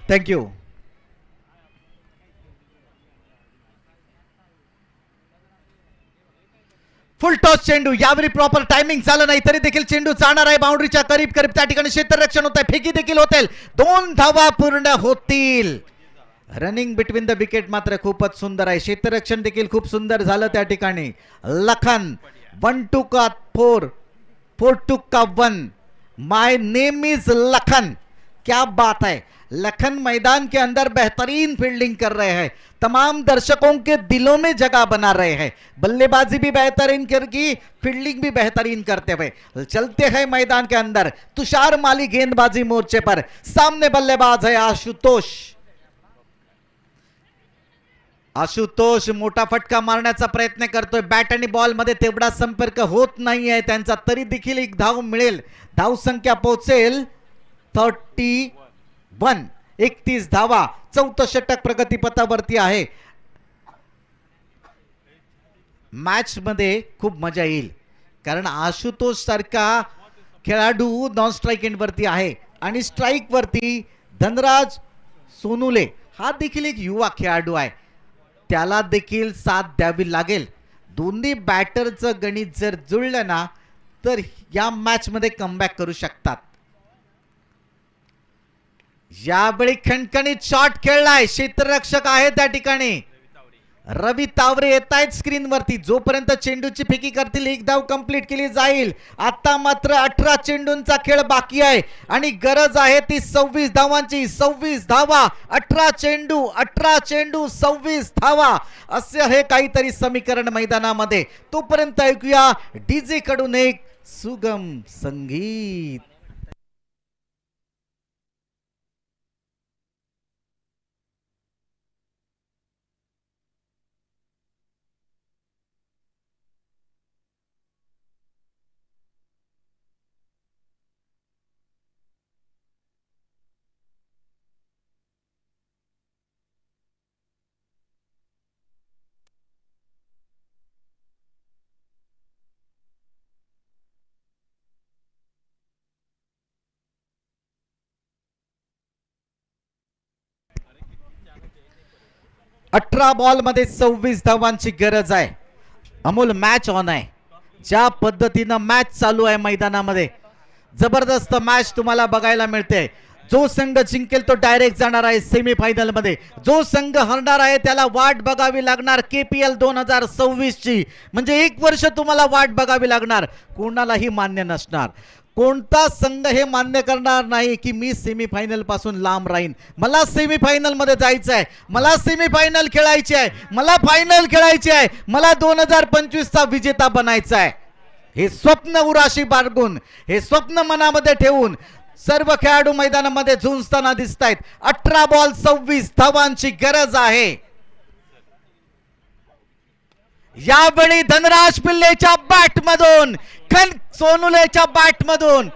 thank you. Full toss चेंडू। यावेळी प्रॉपर टायमिंग झालं नाही तरी देखील चेंडू जाणार आहे बाउंड्रीच्या करीब करीब। त्या ठिकाणी क्षेत्ररक्षण होत आहे, फेकी देखील होतील। 2 धावा पूर्ण होतील। रनिंग बिटवीन द विकेट मात्र खूपच सुंदर आहे। क्षेत्ररक्षण देखील खूप सुंदर झालं त्या ठिकाणी। लखन 1 2 का 4 4 2 का 1। माय नेम इज लखन। क्या बात है। लखन मैदान के अंदर बेहतरीन फील्डिंग कर रहे हैं, तमाम दर्शकों के दिलों में जगह बना रहे हैं। बल्लेबाजी भी बेहतरीन करके फील्डिंग भी बेहतरीन करते हुए चलते हैं मैदान के अंदर। तुषार माली गेंदबाजी मोर्चे पर। सामने बल्लेबाज है आशुतोष। आशुतोष मोठा फटका मारण्याचा प्रयत्न करतोय। बॅट आणि बॉल मध्ये तेवढा संपर्क होत नाहीये त्यांचा, तरी देखील एक धाव मिळेल। धाव संख्या पोहोचेल 31। 31 धावा। चौथं षटक प्रगतीपथावरती आहे। मॅच मध्ये खूप मजा येईल, कारण आशुतोष सारखा खेळाडू नॉन स्ट्राइक एंड वरती आहे आणि स्ट्राइक वरती धनराज सोनुले हा देखील एक युवा खेळाडू आहे, त्याला देखील साथ द्यावी लागेल। दोन्ही बॅटरचं गणित जर जुळलं ना तर या मॅच मध्ये कमबॅक करू शकतात। यावेळी खणखणीत शॉट खेळलाय, क्षेत्ररक्षक आहे त्या ठिकाणी। रवी तावरे येत आहेत स्क्रीन वरती। जोपर्यंत चेंडूची फेकी करतील एक धाव कंप्लीट केली जाईल। आता मात्र 18 चेंडूंचा खेळ बाकी आहे आणि गरज आहे ती 26 धावांची। 26 धावा, 18 चेंडू, 18 चेंडू 26 धावा, असे हे काहीतरी समीकरण मैदानामध्ये। तोपर्यंत ऐकूया डीजे कडून एक सुगम संगीत। अठरा बॉल मध्ये 26 धावांची गरज आहे। अमोल मॅच ऑन आहे। ज्या पद्धतीनं मॅच चालू आहे मैदानामध्ये, जबरदस्त मॅच तुम्हाला बघायला मिळते। जो संघ जिंकेल तो डायरेक्ट जाणार आहे सेमीफायनल मध्ये. जो संघ हरणार आहे त्याला वाट बघावी लागणार KPL 2026 ची. म्हणजे 1 वर्ष तुम्हाला वाट बघावी लागणार. कोणालाही मान्य नसणार. कोणता संघ हे मान्य करणार नाही की मी सेमीफायनल पासून लांब राहीन. मला सेमीफायनल मध्ये जायचं आहे, मला सेमीफायनल खेळायची आहे, मला फायनल खेळायची आहे, मला 2025 चा विजेता बनायचा आहे. हे स्वप्न उराशी बाळगून, हे स्वप्न मनामध्ये ठेवून सर्व खेळाडू मैदानामध्ये झुंजताना दिसत आहेत. 18 बॉल 26 धावांची गरज आहे. यावेळी धनराज पिल्लेच्या बॅट मधून, खन सोनुलेच्या बॅट मधून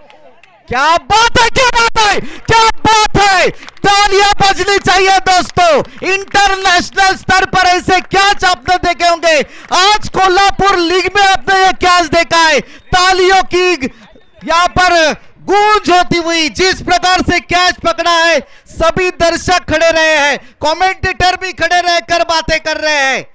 क्या बात है, क्या बात है, क्या बात है. तालियां बजनी चाहिए दोस्तों. इंटरनेशनल स्तर पर ऐसे कैच आपने देखे होंगे. आज कोल्हापुर लीग में आपने ये कैच देखा है. तालियों की यहाँ पर गूंज होती हुई. जिस प्रकार से कैच पकड़ा है सभी दर्शक खड़े रहे हैं, कमेंटेटर भी खड़े रहकर बातें कर रहे हैं.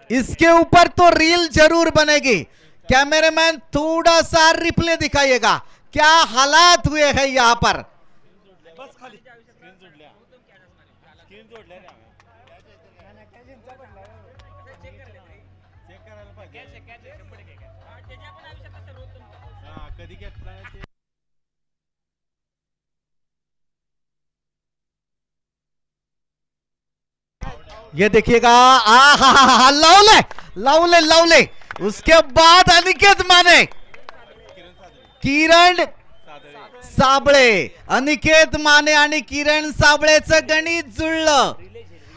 इसके ऊपर तो रील जरूर बनेगी. कैमरामैन थोड़ा सा रिप्ले दिखाइएगा. क्या हालात हुए हैं यहां पर. ये देखिएगा. लवले लवले लवले. उसके बाद अनिकेत माने, किरण साबळे. अनिकेत माने आणि किरण साबळेचं गणित जुळलं.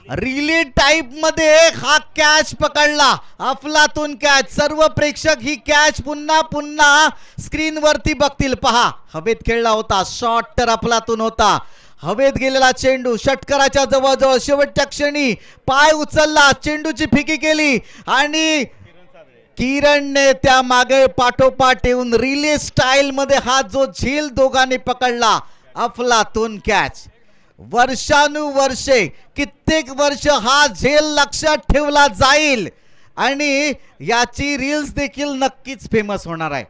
रिली टाइप मध्ये हा कॅच पकडला, अफलातून कॅच. सर्व प्रेक्षक ही कॅच पुन्हा पुन्हा स्क्रीन वरती बघतील. पहा, हवेत खेळला होता, शॉट तर अफलातून होता. हवेत गेलेला चेंडू षटकाराच्या जवळजवळ शेवटच्या क्षणी पाय उचलला, चेंडूची फिकी केली आणि किरणने त्या मागे पाठोपाठ येऊन रिले स्टाईल मध्ये हा जो झेल दोघांनी पकडला, अफलातून कॅच. वर्षानुवर्षे, कित्येक वर्ष हा झेल लक्षात ठेवला जाईल आणि याची रील्स देखील नक्कीच फेमस होणार आहे.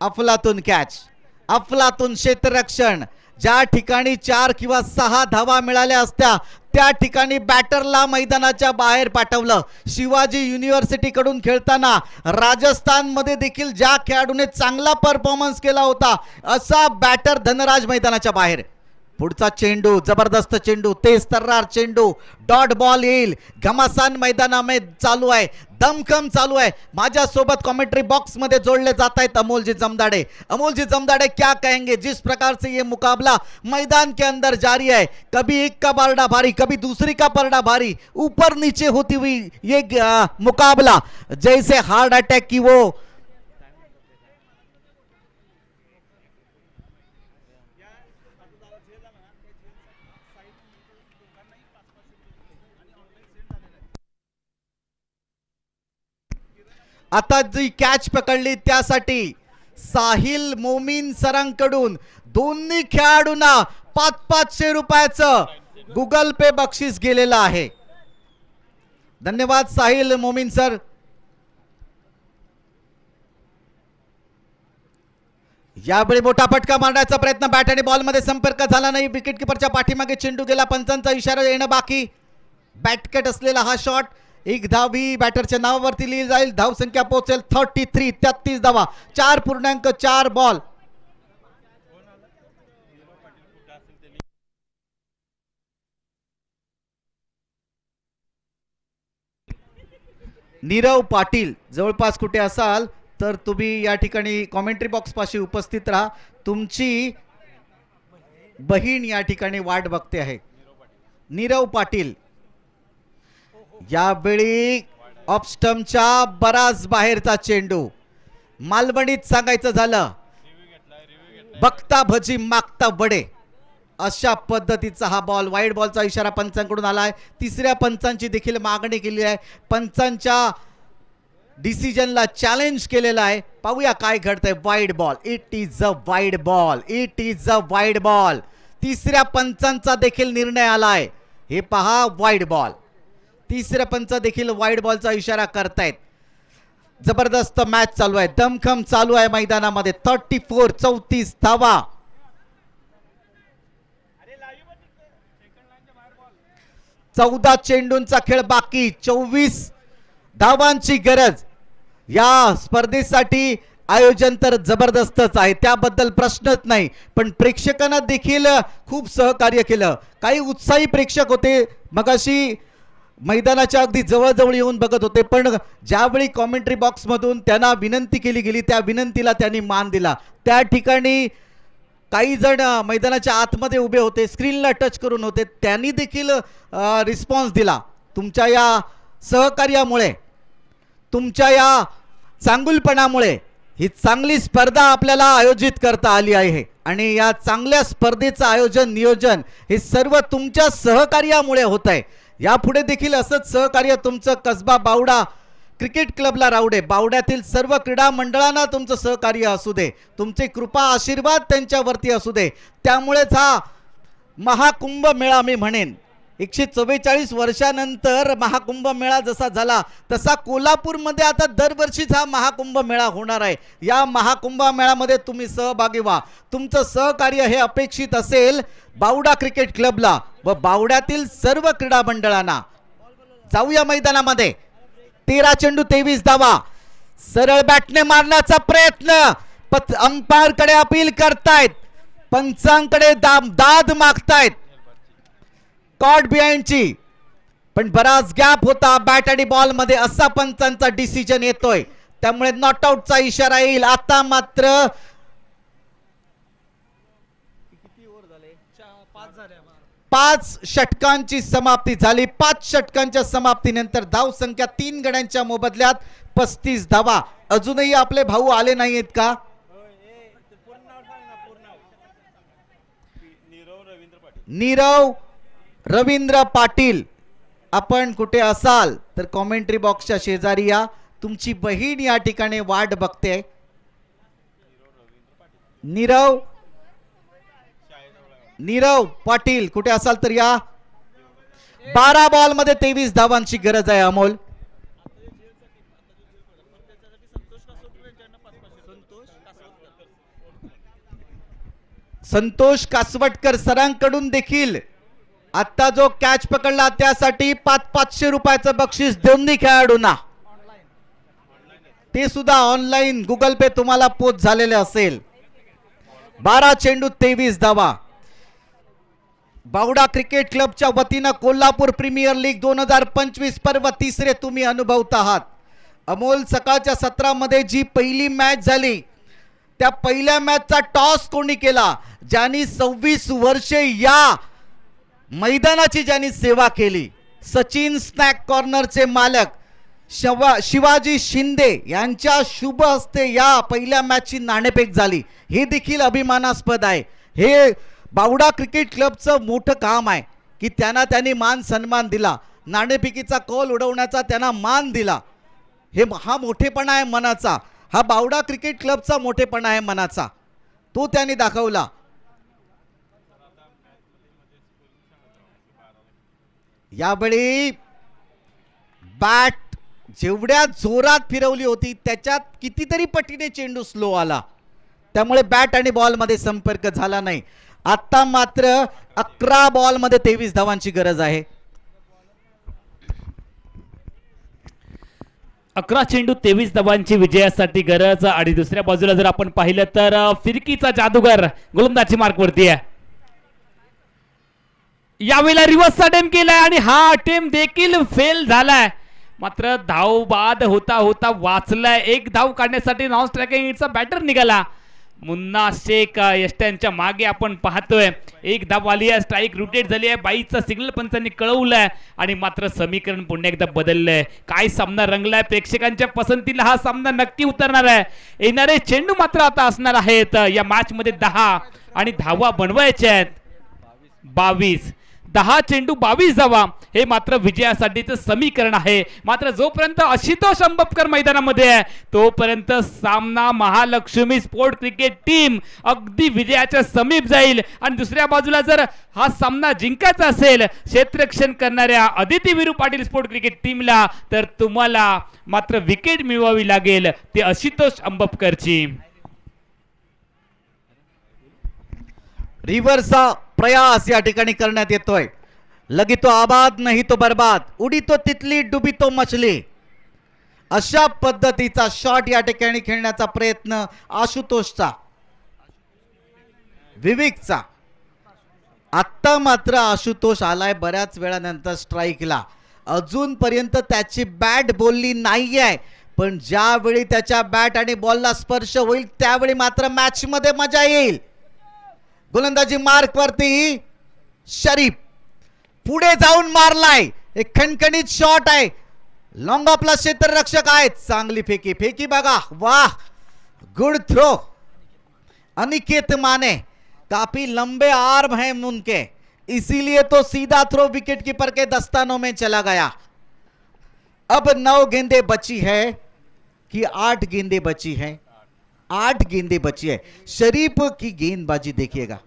अफलातून कॅच, अफलातून क्षेत्ररक्षण. ज्या ठिकाणी 4 किंवा 6 धावा मिळाल्या असत्या त्या ठिकाणी बॅटरला मैदानाच्या बाहेर पाठवलं. शिवाजी युनिव्हर्सिटी कडून खेळताना राजस्थान मध्ये देखील ज्या खेळाडूने चांगला परफॉर्मन्स केला होता असा बॅटर धनराज मैदानाच्या बाहेर. पुढचा चेंडू, जबरदस्त चेंडू, तेज तर्रार चेंडू, डॉट बॉल येईल. घमासान मैदानामध्ये चालू आहे, दमखम चालू आहे. माझ्या सोबत कमेंट्री बॉक्स मध्ये जोड़ले जाता है अमोलजी जमदाड़े. अमोलजी जमदाड़े क्या कहेंगे जिस प्रकार से ये मुकाबला मैदान के अंदर जारी है. कभी एक का परडा भारी, कभी दूसरी का परडा भारी, ऊपर नीचे होती हुई ये मुकाबला जैसे हार्ट अटैक की वो आता जी कॅच पकडली त्यासाठी साहिल मोमीन सरांकडून दोन्ही खेळाडूंना 500 रुपयाचं गुगल पे बक्षीस गेलेलं आहे. धन्यवाद साहिल मोमीन सर. यावेळी मोठा फटका मारण्याचा प्रयत्न, बॅट आणि बॉल मध्ये संपर्क झाला नाही. विकेट किपरच्या पाठीमागे चेंडू गेला, पंचांचा इशारा येणं बाकी. बॅटकट असलेला हा शॉट. 1 धाव ही बॅटरच्या नावावरती लिहिली जाईल. धाव संख्या पोहोचेल 33. 33 धावा, 4.4 बॉल. नीरव पाटील जवळपास कुठे असाल तर तुम्ही या ठिकाणी कॉमेंट्री बॉक्स पाशी उपस्थित राहा. तुमची बहीण या ठिकाणी वाट बघते आहे. नीरव पाटील यावेळी ऑफस्टमच्या बराच बाहेरचा चेंडू. मालवणीत सांगायचं झालं बघता भजी मागता वडे अशा पद्धतीचा हा बॉल. वाईड बॉलचा इशारा पंचांकडून आलाय. तिसऱ्या पंचांची देखील मागणी केली आहे. पंचांच्या डिसिजनला चॅलेंज केलेला आहे. पाहूया काय घडतंय. Wide ball, it is a wide ball, it is a wide ball. तिसऱ्या पंचांचा देखील निर्णय आलाय. हे पहा, वाईड बॉल. तिसऱ्या पंच देखील वाईड बॉलचा इशारा करतायत. जबरदस्त मॅच चालू आहे, दमखम चालू आहे मैदानामध्ये. 34 धावा. 14 चेंडूंचा खेळ बाकी, 24 धावांची गरज. या स्पर्धेसाठी आयोजन तर जबरदस्तच आहे, त्याबद्दल प्रश्नच नाही. पण प्रेक्षकांना देखील खूप सहकार्य केलं. काही उत्साही प्रेक्षक होते, मगाशी मैदानाच्या अगदी जवळजवळ येऊन बघत होते. पण ज्यावेळी कॉमेंट्री बॉक्समधून त्यांना विनंती केली गेली, त्या विनंतीला त्यांनी मान दिला. त्या ठिकाणी काही जण मैदानाच्या आतमध्ये उभे होते, स्क्रीनला टच करून होते, त्यांनी देखील रिस्पॉन्स दिला. तुमच्या या सहकार्यामुळे, तुमच्या या चांगुलपणामुळे ही चांगली स्पर्धा आपल्याला आयोजित करता आली आहे. आणि या चांगल्या स्पर्धेचं आयोजन, नियोजन हे सर्व तुमच्या सहकार्यामुळे होत आहे. यापुढे देखील असंच सहकार्य तुमचं कसबा बावडा क्रिकेट क्लबला राहू दे. बावड्यातील सर्व क्रीडा मंडळांना तुमचं सहकार्य असू दे, तुमचे कृपा आशीर्वाद त्यांच्यावरती असू दे. त्यामुळेच हा महाकुंभ मेळा, मी म्हणेन 144 वर्षानंतर महाकुंभ मेळा जसा झाला तसा कोल्हापूरमध्ये आता दरवर्षीच हा महाकुंभ मेळा होणार आहे. या महाकुंभ मेळ्यामध्ये तुम्ही सहभागी व्हा. तुमचं सहकार्य हे अपेक्षित असेल बावडा क्रिकेट क्लबला व बावड्यातील सर्व क्रीडा मंडळांना. जाऊया मैदानामध्ये. 13 चेंडू 23 धावा. सरळ बॅटने मारण्याचा प्रयत्न, अंपायर कडे अपील करतायत, पंचांकडे दाद मागतायत कॉट बिहाइंडची. पण बराच गॅप होता बॅट आणि बॉल मध्ये, असा पंचांचा डिसिजन येतोय. त्यामुळे नॉट आउटचा इशारा येईल. आता मात्र 5 षटकांची समाप्ती झाली. 5 षटकांच्या समाप्तीनंतर धाव संख्या 3 गड्यांच्या मोबदल्यात 35 धावा. अजूनही आपले भाऊ आले नाहीयेत का? नीरव रवींद्र पाटील, आपण कुठे असाल तर कॉमेंट्री बॉक्सच्या शेजारी या. तुमची बहीण या ठिकाणी वाट बघते. नीरव पाटील कुठे असाल तर या. 12 बॉल मध्ये 23 धावांची गरज आहे अमोल. संतोष कासवटकर सरांकडून देखील आता जो कॅच पकडला त्यासाठी 500 रुपयाचं बक्षीस दोन्ही खेळाडूंना. ते सुद्धा ऑनलाईन गुगल पे तुम्हाला पोच झालेले असेल. 12 चेंडू 23 धावा. बावडा क्रिकेट क्लबच्या वतीनं कोल्हापूर प्रीमियर लीग 2025 पर्व तिसरे तुम्ही अनुभवत आहात. अमोल, सकाळच्या सत्रामध्ये जी पहिली मॅच झाली त्या पहिल्या मॅचचा टॉस कोणी केला? ज्यांनी 26 वर्षे या मैदानाची ज्यांनी सेवा केली, सचिन स्नॅक कॉर्नरचे मालक शिवाजी शिंदे यांच्या शुभ हस्ते या पहिल्या मॅचची नाणेफेक झाली. हे देखील अभिमानास्पद आहे. हे बावडा क्रिकेट क्लबचं मोठं काम आहे की त्यांनी मान सन्मान दिला, नाणेफेकीचा कॉल उडवण्याचा त्यांना मान दिला. हा मोठेपणा आहे मनाचा, हा बावडा क्रिकेट क्लबचा मोठेपणा आहे मनाचा, तो त्यांनी दाखवला. यावेळी बॅट जेवढ्या जोरात फिरवली होती त्याच्यात कितीतरी पटीने चेंडू स्लो आला, त्यामुळे बॅट आणि बॉल मध्ये संपर्क झाला नाही. आता मात्र 11 बॉल मध्ये 23 धावांची गरज आहे. 11 चेंडू 23 धावांची विजयासाठी गरज. आणि दुसऱ्या बाजूला जर आपण पाहिलं तर फिरकीचा जादूगर गोलंदाजी मार्कवरती आहे. यावेळेला रिव्हर्सचा अटेम्प्ट केलाय आणि हा अटेम्प्ट देखील फेल झालाय. मात्र धाव बाद होता होता वाचलाय. एक धाव काढण्यासाठी नॉन स्ट्रायकिंग इटचा बॅटर निघाला. मुन्ना शेख यष्ट्यांच्या मागे आपण पाहतोय. एक धाव आली आहे, स्ट्राईक रोटेट झाली आहे, बाईचा सिग्नल पंचांनी कळवलाय आणि मात्र समीकरण पुन्हा एकदा बदललंय. काय सामना रंगलाय, प्रेक्षकांच्या पसंतीला हा सामना नक्की उतरणार आहे. येणारे चेंडू मात्र आता असणार आहेत या मॅच मध्ये 10 आणि धावा बनवायच्या आहेत 22. 10 चेंडू 22 धावा हे मात्र विजयासाठीचं समीकरण आहे. मात्र जोपर्यंत आशुतोष अंबपकर मैदानामध्ये आहे तोपर्यंत सामना महालक्ष्मी स्पोर्ट क्रिकेट टीम अगदी विजयाच्या समीप जाईल. आणि दुसऱ्या बाजूला जर हा सामना जिंकायचा असेल क्षेत्ररक्षण करणाऱ्या अदिती विरू पाटील स्पोर्ट क्रिकेट टीमला, तर तुम्हाला मात्र विकेट मिळवावी लागेल ते आशुतोष अंबपकरची. रिव्हर्सचा प्रयास या ठिकाणी करण्यात येतोय. लगी तो आबाद नहीं तो बर्बाद, उडी तो तितली डुबी तो मछली, अशा पद्धतीचा शॉट या ठिकाणी खेळण्याचा प्रयत्न आशुतोषचा, विवेकचा. आत्ता मात्र आशुतोष आलाय बऱ्याच वेळानंतर स्ट्राईकला. अजूनपर्यंत त्याची बॅट बोलली नाहीये, पण ज्यावेळी त्याच्या बॅट आणि बॉलला स्पर्श होईल त्यावेळी मात्र मॅच मध्ये मजा येईल. गोलंदाजी मार्क वरती शरीफ पुढे जाऊन मारलाय. एक खणखणीत शॉट आहे. लॉंग ऑफला क्षेत्ररक्षक आहेत. चांगली फेकी, फेकी बघा, वाह, गुड थ्रो. अनिकेत माने, काफी लंबे आर्म हैं उनके, इसीलिए तो सीधा थ्रो विकेट कीपर के दस्तानों में चला गया. अब 9 गेंदें बची है कि 8 गेंदें बची है? 8 गेंदें बची है. शरीफ की गेंदबाजी देखिएगा.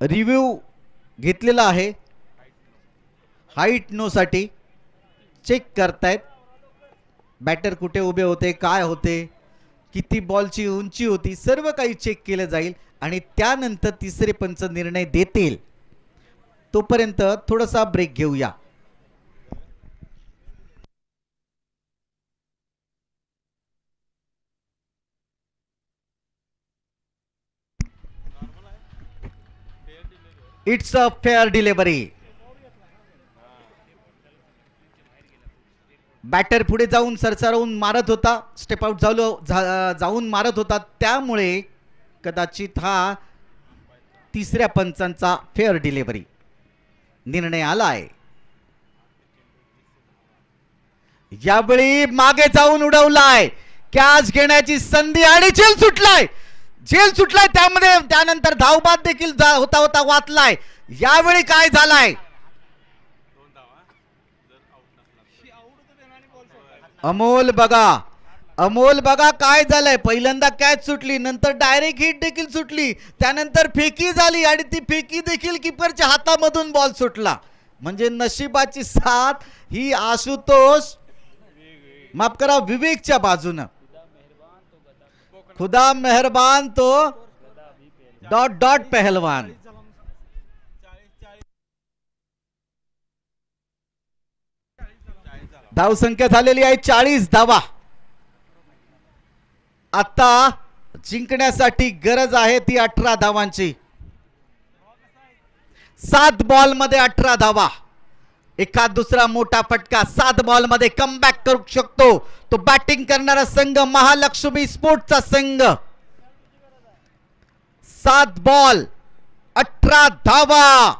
रिव्ह्यू घेतलेला आहे. हाईट नो साठी चेक करतायत. बॅटर कुठे उभे होते, काय होते, किती बॉलची उंची होती, सर्व काही चेक केलं जाईल आणि त्यानंतर तिसरे पंच निर्णय देतील. तोपर्यंत थोडासा ब्रेक घेऊया. It's a fair delivery. Batter पुढे जाऊन सरसावून मारत होता, स्टेप आउट जाऊन मारत होता, त्यामुळे कदाचित हा तिसऱ्या पंचांचा फेअर डिलिव्हरी निर्णय आलाय. यावेळी मागे जाऊन उडवलाय. कॅच घेण्याची संधी आणि झेल सुटलाय. झेल सुटलाय, त्यामध्ये त्यानंतर धावबाद देखील होता होता वाचलाय. यावेळी काय झालाय? अमोल बघा, अमोल बघा काय झालंय. पहिल्यांदा कॅच सुटली, नंतर डायरेक्ट हिट देखील सुटली, त्यानंतर फेकी झाली आणि ती फेकी देखील किपरच्या हातामधून बॉल सुटला. म्हणजे नशिबाची साथ ही आशुतोष, माफ करा, विवेकच्या बाजूनं. खुदा मेहरबान तो डॉट डॉट पहलवान. धाव संख्या झालेली आहे 40 धावा. आता जिंकण्यासाठी गरज आहे ती 18 धावांची. 7 बॉल मध्ये 18 धावा. एखाद दुसरा मोठा फटका 7 बॉल मध्ये कमबॅक करू शकतो तो बॅटिंग करणारा संघ महालक्ष्मी स्पोर्ट्सचा संघ. 7 बॉल 18 धावा.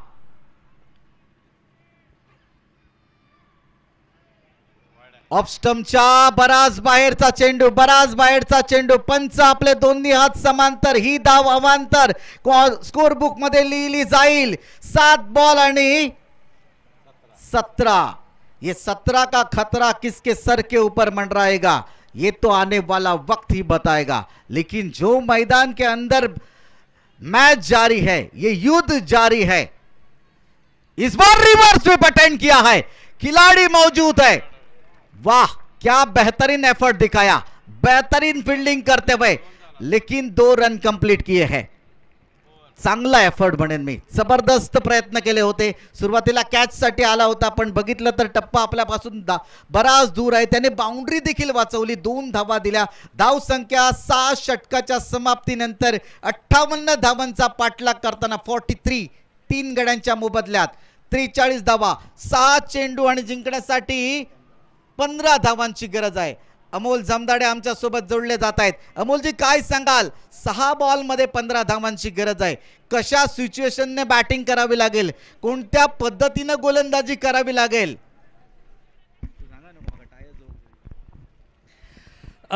ऑफ स्टंपच्या बराच बाहेरचा चेंडू, बराच बाहेरचा चेंडू. पंच आपले दोन्ही हात समांतर, ही धाव अवांतर स्कोर बुक मध्ये लिहिली जाईल. 7 बॉल आणि 17. ये 17 का खतरा किसके सर के ऊपर मंडराएगा ये तो आने वाला वक्त ही बताएगा. लेकिन जो मैदान के अंदर मैच जारी है, ये युद्ध जारी है. इस बार रिवर्स स्वीप अटेंड किया है, खिलाड़ी मौजूद है. वाह, क्या बेहतरीन एफर्ट दिखाया, बेहतरीन फील्डिंग करते हुए, लेकिन 2 रन कंप्लीट किए हैं. चांगला एफर्ट म्हणेन मी. जबरदस्त प्रयत्न केले होते. सुरुवातीला कॅच साठी आला होता, पण बघितलं तर टप्पा आपल्यापासून बराच दूर आहे. त्याने बाउंड्री देखील वाचवली. 2 धावा दिल्या. धाव संख्या 6 षटकाच्या समाप्तीनंतर 58 धावांचा पाठलाग करताना 43, 3 गड्यांच्या मोबदल्यात 43 धावा, 6 चेंडू आणि जिंकण्यासाठी 15 धावांची गरज आहे. अमोल जमदाडे आमच्या सोबत जोडले जात आहेत. अमोलजी काय सांगाल? 6 बॉल मध्ये 15 धावांची गरज आहे. कशा सिच्युएशनने बॅटिंग करावी लागेल, कोणत्या पद्धतीने गोलंदाजी करावी लागेल?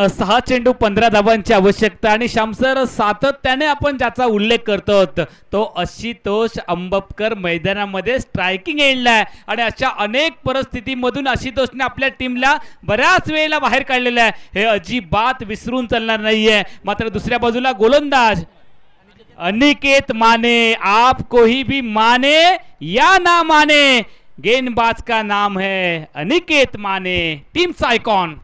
6 चेंडू 15 धावांची आवश्यकता आणि श्यामसर सातत्याने आपण ज्याचा उल्लेख करतो तो आशुतोष अंबपकर मैदानामध्ये स्ट्रायकिंग एंडला आहे आणि अशा अनेक परिस्थितीमधून आशुतोषने आपल्या टीमला बऱ्याच वेळेला बाहेर काढलेलं आहे. हे अजिबात विसरून चालणार नाहीये. मात्र दुसऱ्या बाजूला गोलंदाज अनिकेत माने, आप कोई भी माने या ना माने, गेंदबाज का नाम है अनिकेत माने, टीमचा आयकॉन.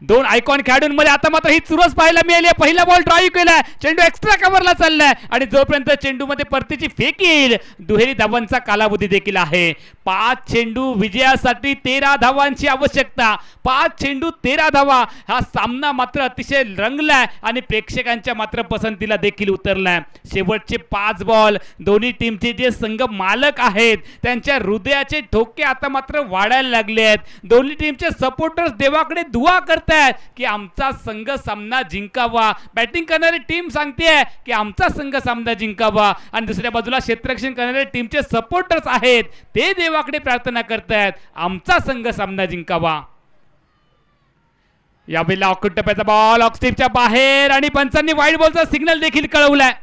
दोन आयकॉन खेळाडूंमध्ये आता मात्र ही चुरस पाहायला मिळाली आहे. पहिला बॉल ड्राईव्ह केलाय, चेंडू एक्स्ट्रा कव्हरला चाललाय आणि जोपर्यंत चेंडूमध्ये परतीची फेक येईल दुहेरी धावांचा कालावधी देखील आहे. 5 चेंडू विजयासाठी 13 धावांची आवश्यकता. 5 चेंडू 13 धावा. हा सामना मात्र अतिशय रंगलाय आणि प्रेक्षकांच्या मात्र पसंतीला देखील उतरलाय. शेवटचे 5 बॉल दोन्ही टीमचे जे संघ मालक आहेत त्यांच्या हृदयाचे ठोके आता मात्र वाढायला लागले आहेत. दोन्ही टीमचे सपोर्टर्स देवाकडे दुआ करतायत की आमचा संघ सामना जिंकावा. बॅटिंग करणारी टीम सांगतेय की आमचा संघ सामना जिंकावा आणि दुसऱ्या बाजूला क्षेत्ररक्षण करणारे टीमचे सपोर्टर्स आहेत ते देवाकडे प्रार्थना करतायत आमचा संघ सामना जिंकावा. यावेळेला ऑक्ट टप्प्याचा बॉल ऑक्स्टिपच्या बाहेर आणि पंचांनी वाईड बॉलचा सिग्नल देखील कळवलाय.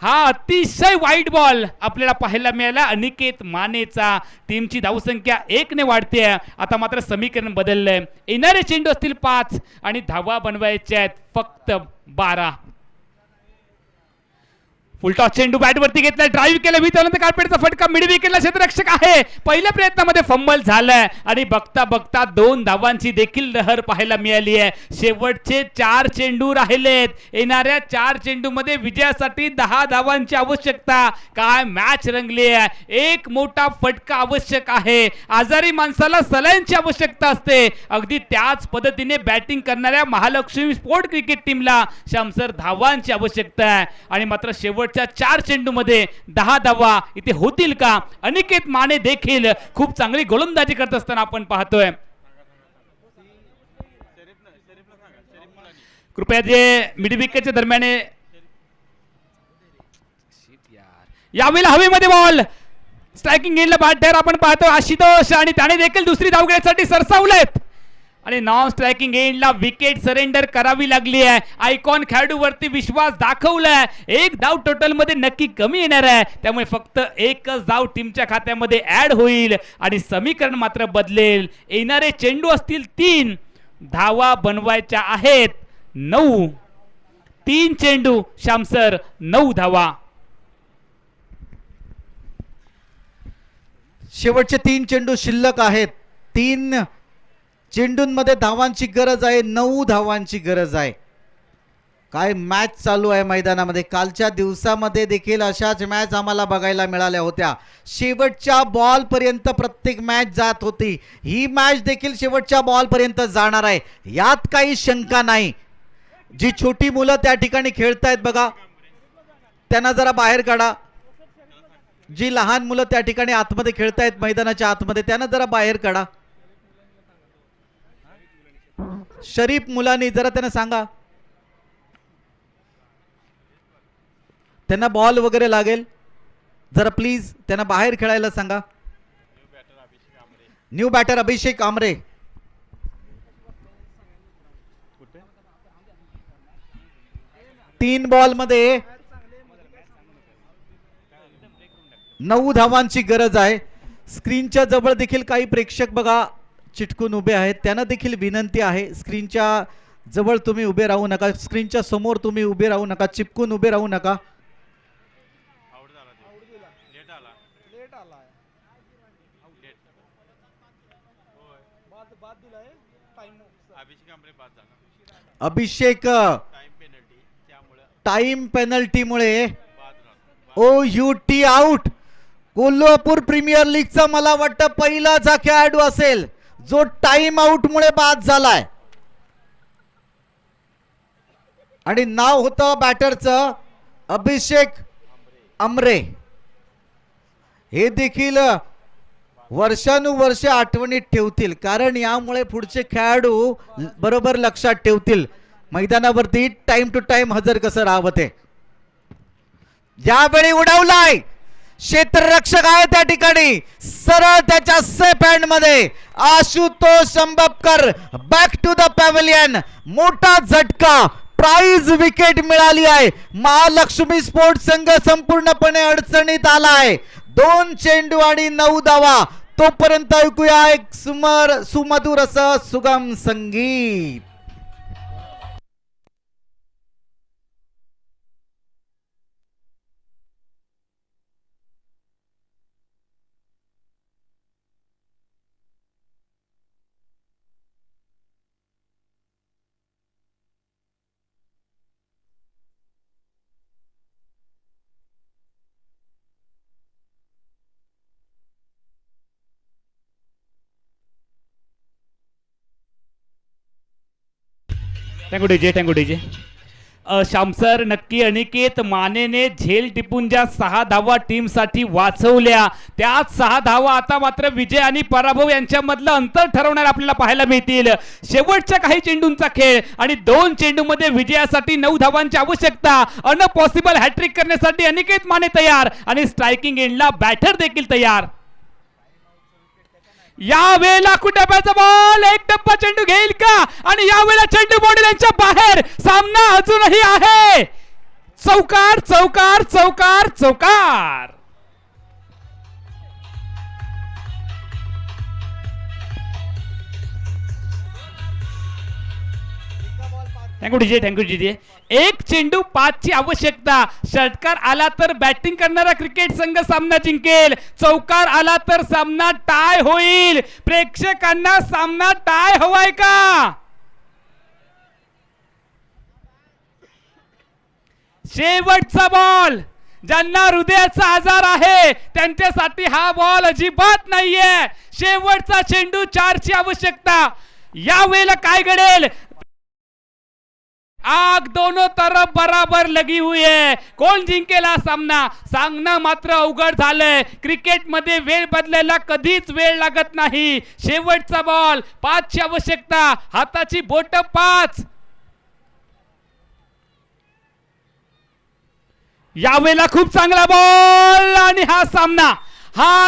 हा अतिशय वाईट बॉल आपल्याला पाहायला मिळाला अनिकेत मानेचा. टीमची धावसंख्या 1 ने वाढते. आता मात्र समीकरण बदललंय. येणारे चेंडू असतील 5 आणि धावा बनवायच्या आहेत फक्त 12. फुलटॉस चेंडू बॅट वरती घेतलाय, ड्राईव्ह केलं, विथ कार्पेटचा फटका मिड विकेटला क्षेत्ररक्षक आहे. पहिल्या प्रयत्नामध्ये फंबल झालाय आणि बघता बघता 2 धावांची देखील लहर पाहायला मिळाली आहे. शेवटचे 4 चेंडू राहिलेत. येणाऱ्या 4 चेंडूमध्ये विजयासाठी 10 धावांची आवश्यकता. काय मॅच रंगली आहे. एक मोठा फटका आवश्यक आहे. आजारी माणसाला सलाईनची आवश्यकता असते. अगदी त्याच पद्धतीने बॅटिंग करणाऱ्या महालक्ष्मी स्पोर्ट क्रिकेट टीमला शामसर धावांची आवश्यकता आहे आणि मात्र शेवटच्या 4 चेंडूमध्ये 10 धावा इथे होतील का. अनिकेत माने देखील खूप चांगली गोलंदाजी करत असताना आपण पाहतोय. कृपया जे मिड विकेटच्या दरम्यान यावेळेला हवेमध्ये बॉल स्ट्रायकिंग एंडला बॅटर आपण पाहतो आशुतोष आणि त्याने देखील दुसरी धाव घेण्यासाठी सरसावलेत आणि नॉन स्ट्रायकिंग एंडला विकेट सरेंडर करावी लागली आहे. आयकॉन खेळाडूवरती विश्वास दाखवलाय. 1 धाव टोटल मध्ये नक्की कमी येणार आहे. त्यामुळे फक्त 1च धाव टीमच्या खात्यामध्ये ऍड होईल आणि समीकरण मात्र बदलेल. येणारे चेंडू असतील 3. धावा बनवायच्या आहेत 9. 3 चेंडू शामसर 9 धावा. शेवटचे 3 चेंडू शिल्लक आहेत. 3 चेंडूंमध्ये धावांची गरज आहे. 9 धावांची गरज आहे. काय मॅच चालू आहे मैदानामध्ये. कालच्या दिवसामध्ये देखील अशाच मॅच आम्हाला बघायला मिळाल्या होत्या. शेवटच्या बॉल पर्यंत प्रत्येक मॅच जात होती. ही मॅच देखील शेवटच्या बॉल पर्यंत जाणार आहे यात काही शंका नाही. जी छोटी मुलं त्या ठिकाणी खेळतायत बघा त्यांना जरा बाहेर काढा. जी लहान मुलं त्या ठिकाणी आतमध्ये खेळतायत मैदानाच्या आतमध्ये त्यांना जरा बाहेर काढा. शरीफ मुलांनी जरा त्यांना सांगा त्यांना बॉल वगैरे लागेल जरा प्लीज त्यांना बाहेर खेळायला सांगा. न्यू बॅटर अभिषेक आमरे. तीन बॉल मध्ये 9 धावांची गरज आहे. स्क्रीनच्या जवळ देखील काही प्रेक्षक बघा चिटकून उभे आहेत. त्यांना देखील विनंती आहे स्क्रीनच्या जवळ तुम्ही उभे राहू नका. स्क्रीनच्या समोर तुम्ही उभे राहू नका. चिपकून उभे राहू नका. अभिषेक टाइम पेनल्टीमुळे OUT आउट. कोल्हापूर प्रीमियर लीगचा मला वाटतं पहिलाच हा खेळाडू असेल जो टाइम आउट मुळे बाद झालाय आणि नाव होतं बॅटरचं अभिषेक आमरे. हे देखील वर्षानुवर्ष आठवणीत ठेवतील कारण यामुळे पुढचे खेळाडू बरोबर लक्षात ठेवतील मैदानावरती टाइम टू टाइम हजर कसं राहावं ते. यावेळी उडवलाय क्षेत्ररक्षक आहे त्या ठिकाणी सरळ त्याच्या सेफ हँड मध्ये Ashutosh Ambapkar back to the pavilion. मोठा झटका. प्राइज विकेट मिळाली आहे. महालक्ष्मी स्पोर्ट्स संघ संपूर्णपणे अडचणीत आलाय. 2 चेंडू आणि 9 धावा. तोपर्यंत ऐकूया एक सुमधुर असं सुगम संगीत. Thank you DJ. श्याम सर, नक्की अनिकेत मानेने झेल टिपून ज्या 6 धावा टीमसाठी वाचवल्या, त्याच 6 धावा आता मात्र विजय आणि पराभव यांच्यामधलं अंतर ठरवणार आपल्याला पाहायला मिळतील. शेवटच्या काही चेंडूंचा खेळ आणि 2 चेंडूमध्ये विजयासाठी 9 धावांची आवश्यकता. अनपॉसिबल हॅट्रिक करण्यासाठी अनिकेत माने तयार आणि स्ट्रायकिंग एंडला बॅटर देखील तयार. यावेळेला कुटप्याचा बॉल, एक टप्पा चेंडू घेईल का? आणि यावेळेला चेंडू बॉडीलाईनच्या बाहेर. सामना अजूनही आहे. चौकार चौकार चौकार चौकार. Thank you DJ. एक चेंडू 5 ची आवश्यकता. षटकार आला तर बॅटिंग करणारा क्रिकेट संघ सामना जिंकेल. चौकार आला तर सामना टाय होईल. प्रेक्षकांना सामना टाय हवाय का? शेवटचा बॉल. ज्यांना हृदयाचा आजार आहे त्यांच्यासाठी हा बॉल अजिबात नाहीये. शेवटचा चेंडू 4 ची आवश्यकता. यावेळेला काय घडेल? आग दोनों तरफ बराबर लगी हुई है. कोण जिंकेल हा सामना सांगणं मात्र अवघड झालंय. क्रिकेटमध्ये वेळ बदलायला कधीच वेळ लागत नाही. शेवटचा बॉल, 5 ची आवश्यकता. हाताची बोट 5. यावेळेला खूप चांगला बॉल आणि हा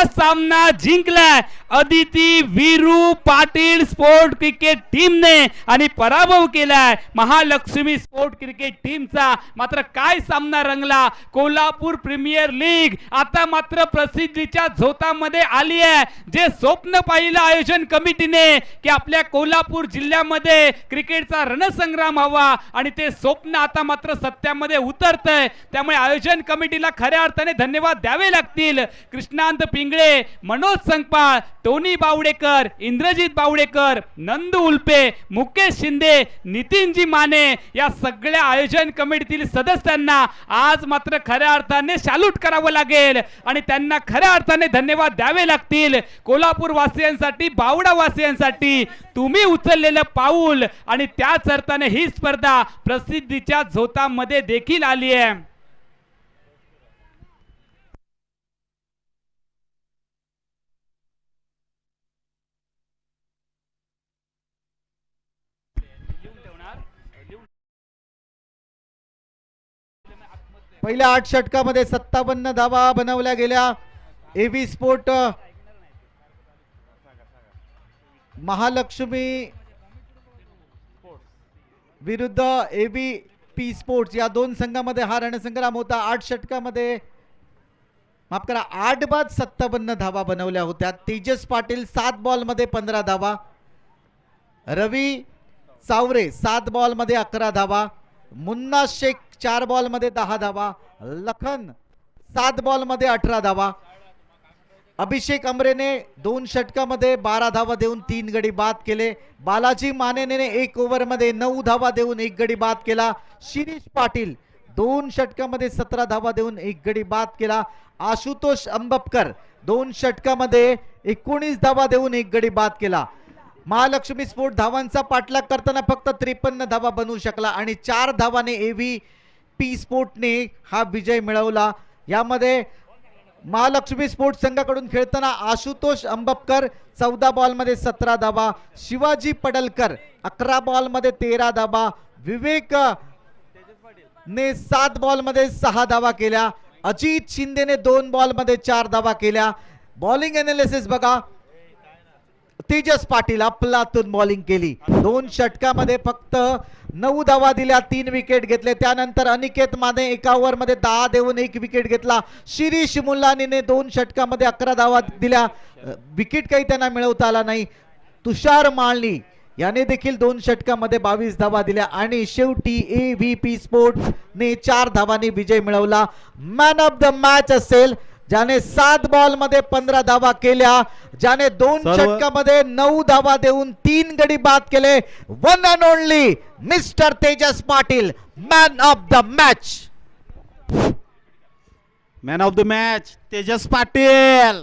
सामना जिंकलाय अदिती वीरू पाटील स्पोर्ट क्रिकेट टीमने आणि पराभव केलाय महालक्ष्मी स्पोर्ट क्रिकेट टीमचा. मात्र काय सामना रंगला. कोल्हापूर प्रीमियर लीग आता मात्र प्रसिद्धीच्या झोतामध्ये आली आहे. जे स्वप्न पाहिलं आयोजन कमिटीने की आपल्या कोल्हापूर जिल्ह्यामध्ये क्रिकेटचा रणसंग्राम हवा आणि ते स्वप्न आता मात्र सत्यामध्ये उतरतंय. त्यामुळे आयोजन कमिटीला खऱ्या अर्थाने धन्यवाद द्यावे लागतील. कृष्णांत पिंगळे, मनोज संकपाळ, टोनी बावडेकर, इंद्रजित बावडेकर, नंदू उल्पे, मुकेश शिंदे, नितीनजी माने या सगळ्या आयोजन कमिटीतील सदस्यांना आज मात्र खऱ्या अर्थाने सॅल्यूट करावं लागेल आणि त्यांना खऱ्या अर्थाने धन्यवाद द्यावे लागतील. कोल्हापूर वासियांसाठी, बावडा वासियांसाठी तुम्ही उचललेलं पाऊल आणि त्याच अर्थाने ही स्पर्धा प्रसिद्धीच्या झोतामध्ये देखील आली आहे. पहिल्या 8 षटकामध्ये 57 धावा बनवल्या गेल्या. एबी स्पोर्ट महालक्ष्मी विरुद्ध एबी पी स्पोर्ट्स या 2 संघामध्ये हा रणसंग्राम होता. 8 षटकामध्ये माफ करा 8 बाद 57 धावा बनवल्या होत्या. तेजस पाटील 7 बॉल मध्ये 15 धावा, रवी चावरे 7 बॉल मध्ये 11 धावा, मुन्ना शेख 4 बॉल मध्ये 10 धावा, लखन 7 बॉल मध्ये 18 धावा, अभिषेक अमरेने 2 षटकामध्ये 12 धावा देऊन 3 गडी बाद केले. बालाजी मानेने 1 ओव्हर मध्ये 9 धावा देऊन 1 गडी बाद केला. शिरीष पाटील 2 षटकामध्ये 17 धावा देऊन 1 गडी बाद केला. आशुतोष अंबपकर 2 षटकामध्ये 19 धावा देऊन 1 गडी बाद केला. महालक्ष्मी स्पोर्ट धावांचा पाठलाग करताना फक्त 53 धावा बनवू शकला आणि 4 धावाने एव्ही पी स्पोर्टने हा विजय मिळवला. यामध्ये महालक्ष्मी स्पोर्ट संघाकडून खेळताना आशुतोष अंबपकर 14 बॉल मध्ये 17 धावा, शिवाजी पडलकर 11 बॉल मध्ये 13 धावा, विवेक ने 7 बॉल मध्ये 6 धावा केल्या, अजित शिंदेने 2 बॉल मध्ये 4 धावा केल्या. बॉलिंग एनालिसिस बघा, तेजस पाटील अफलातून बॉलिंग केली. 2 षटकामध्ये फक्त 9 धावा दिल्या, 3 विकेट घेतले. त्यानंतर अनिकेत माने 1 ओव्हर मध्ये 10 देऊन 1 विकेट घेतला. शिरीष मुल्लानीने 2 षटकामध्ये 11 धावा दिल्या, विकेट काही त्यांना मिळवता आला नाही. तुषार माळणी याने देखील 2 षटकामध्ये 22 धावा दिल्या आणि शेवटी एव्हीपी स्पोर्ट्स ने 4 धावांनी विजय मिळवला. मॅन ऑफ द मॅच असेल ज्याने 7 बॉल मध्ये 15 धावा केल्या, ज्याने 2 षटकामध्ये 9 धावा देऊन 3 गडी बाद केले. One and only mister Tejas Patil, man of the match. Man of the match Tejas Patil.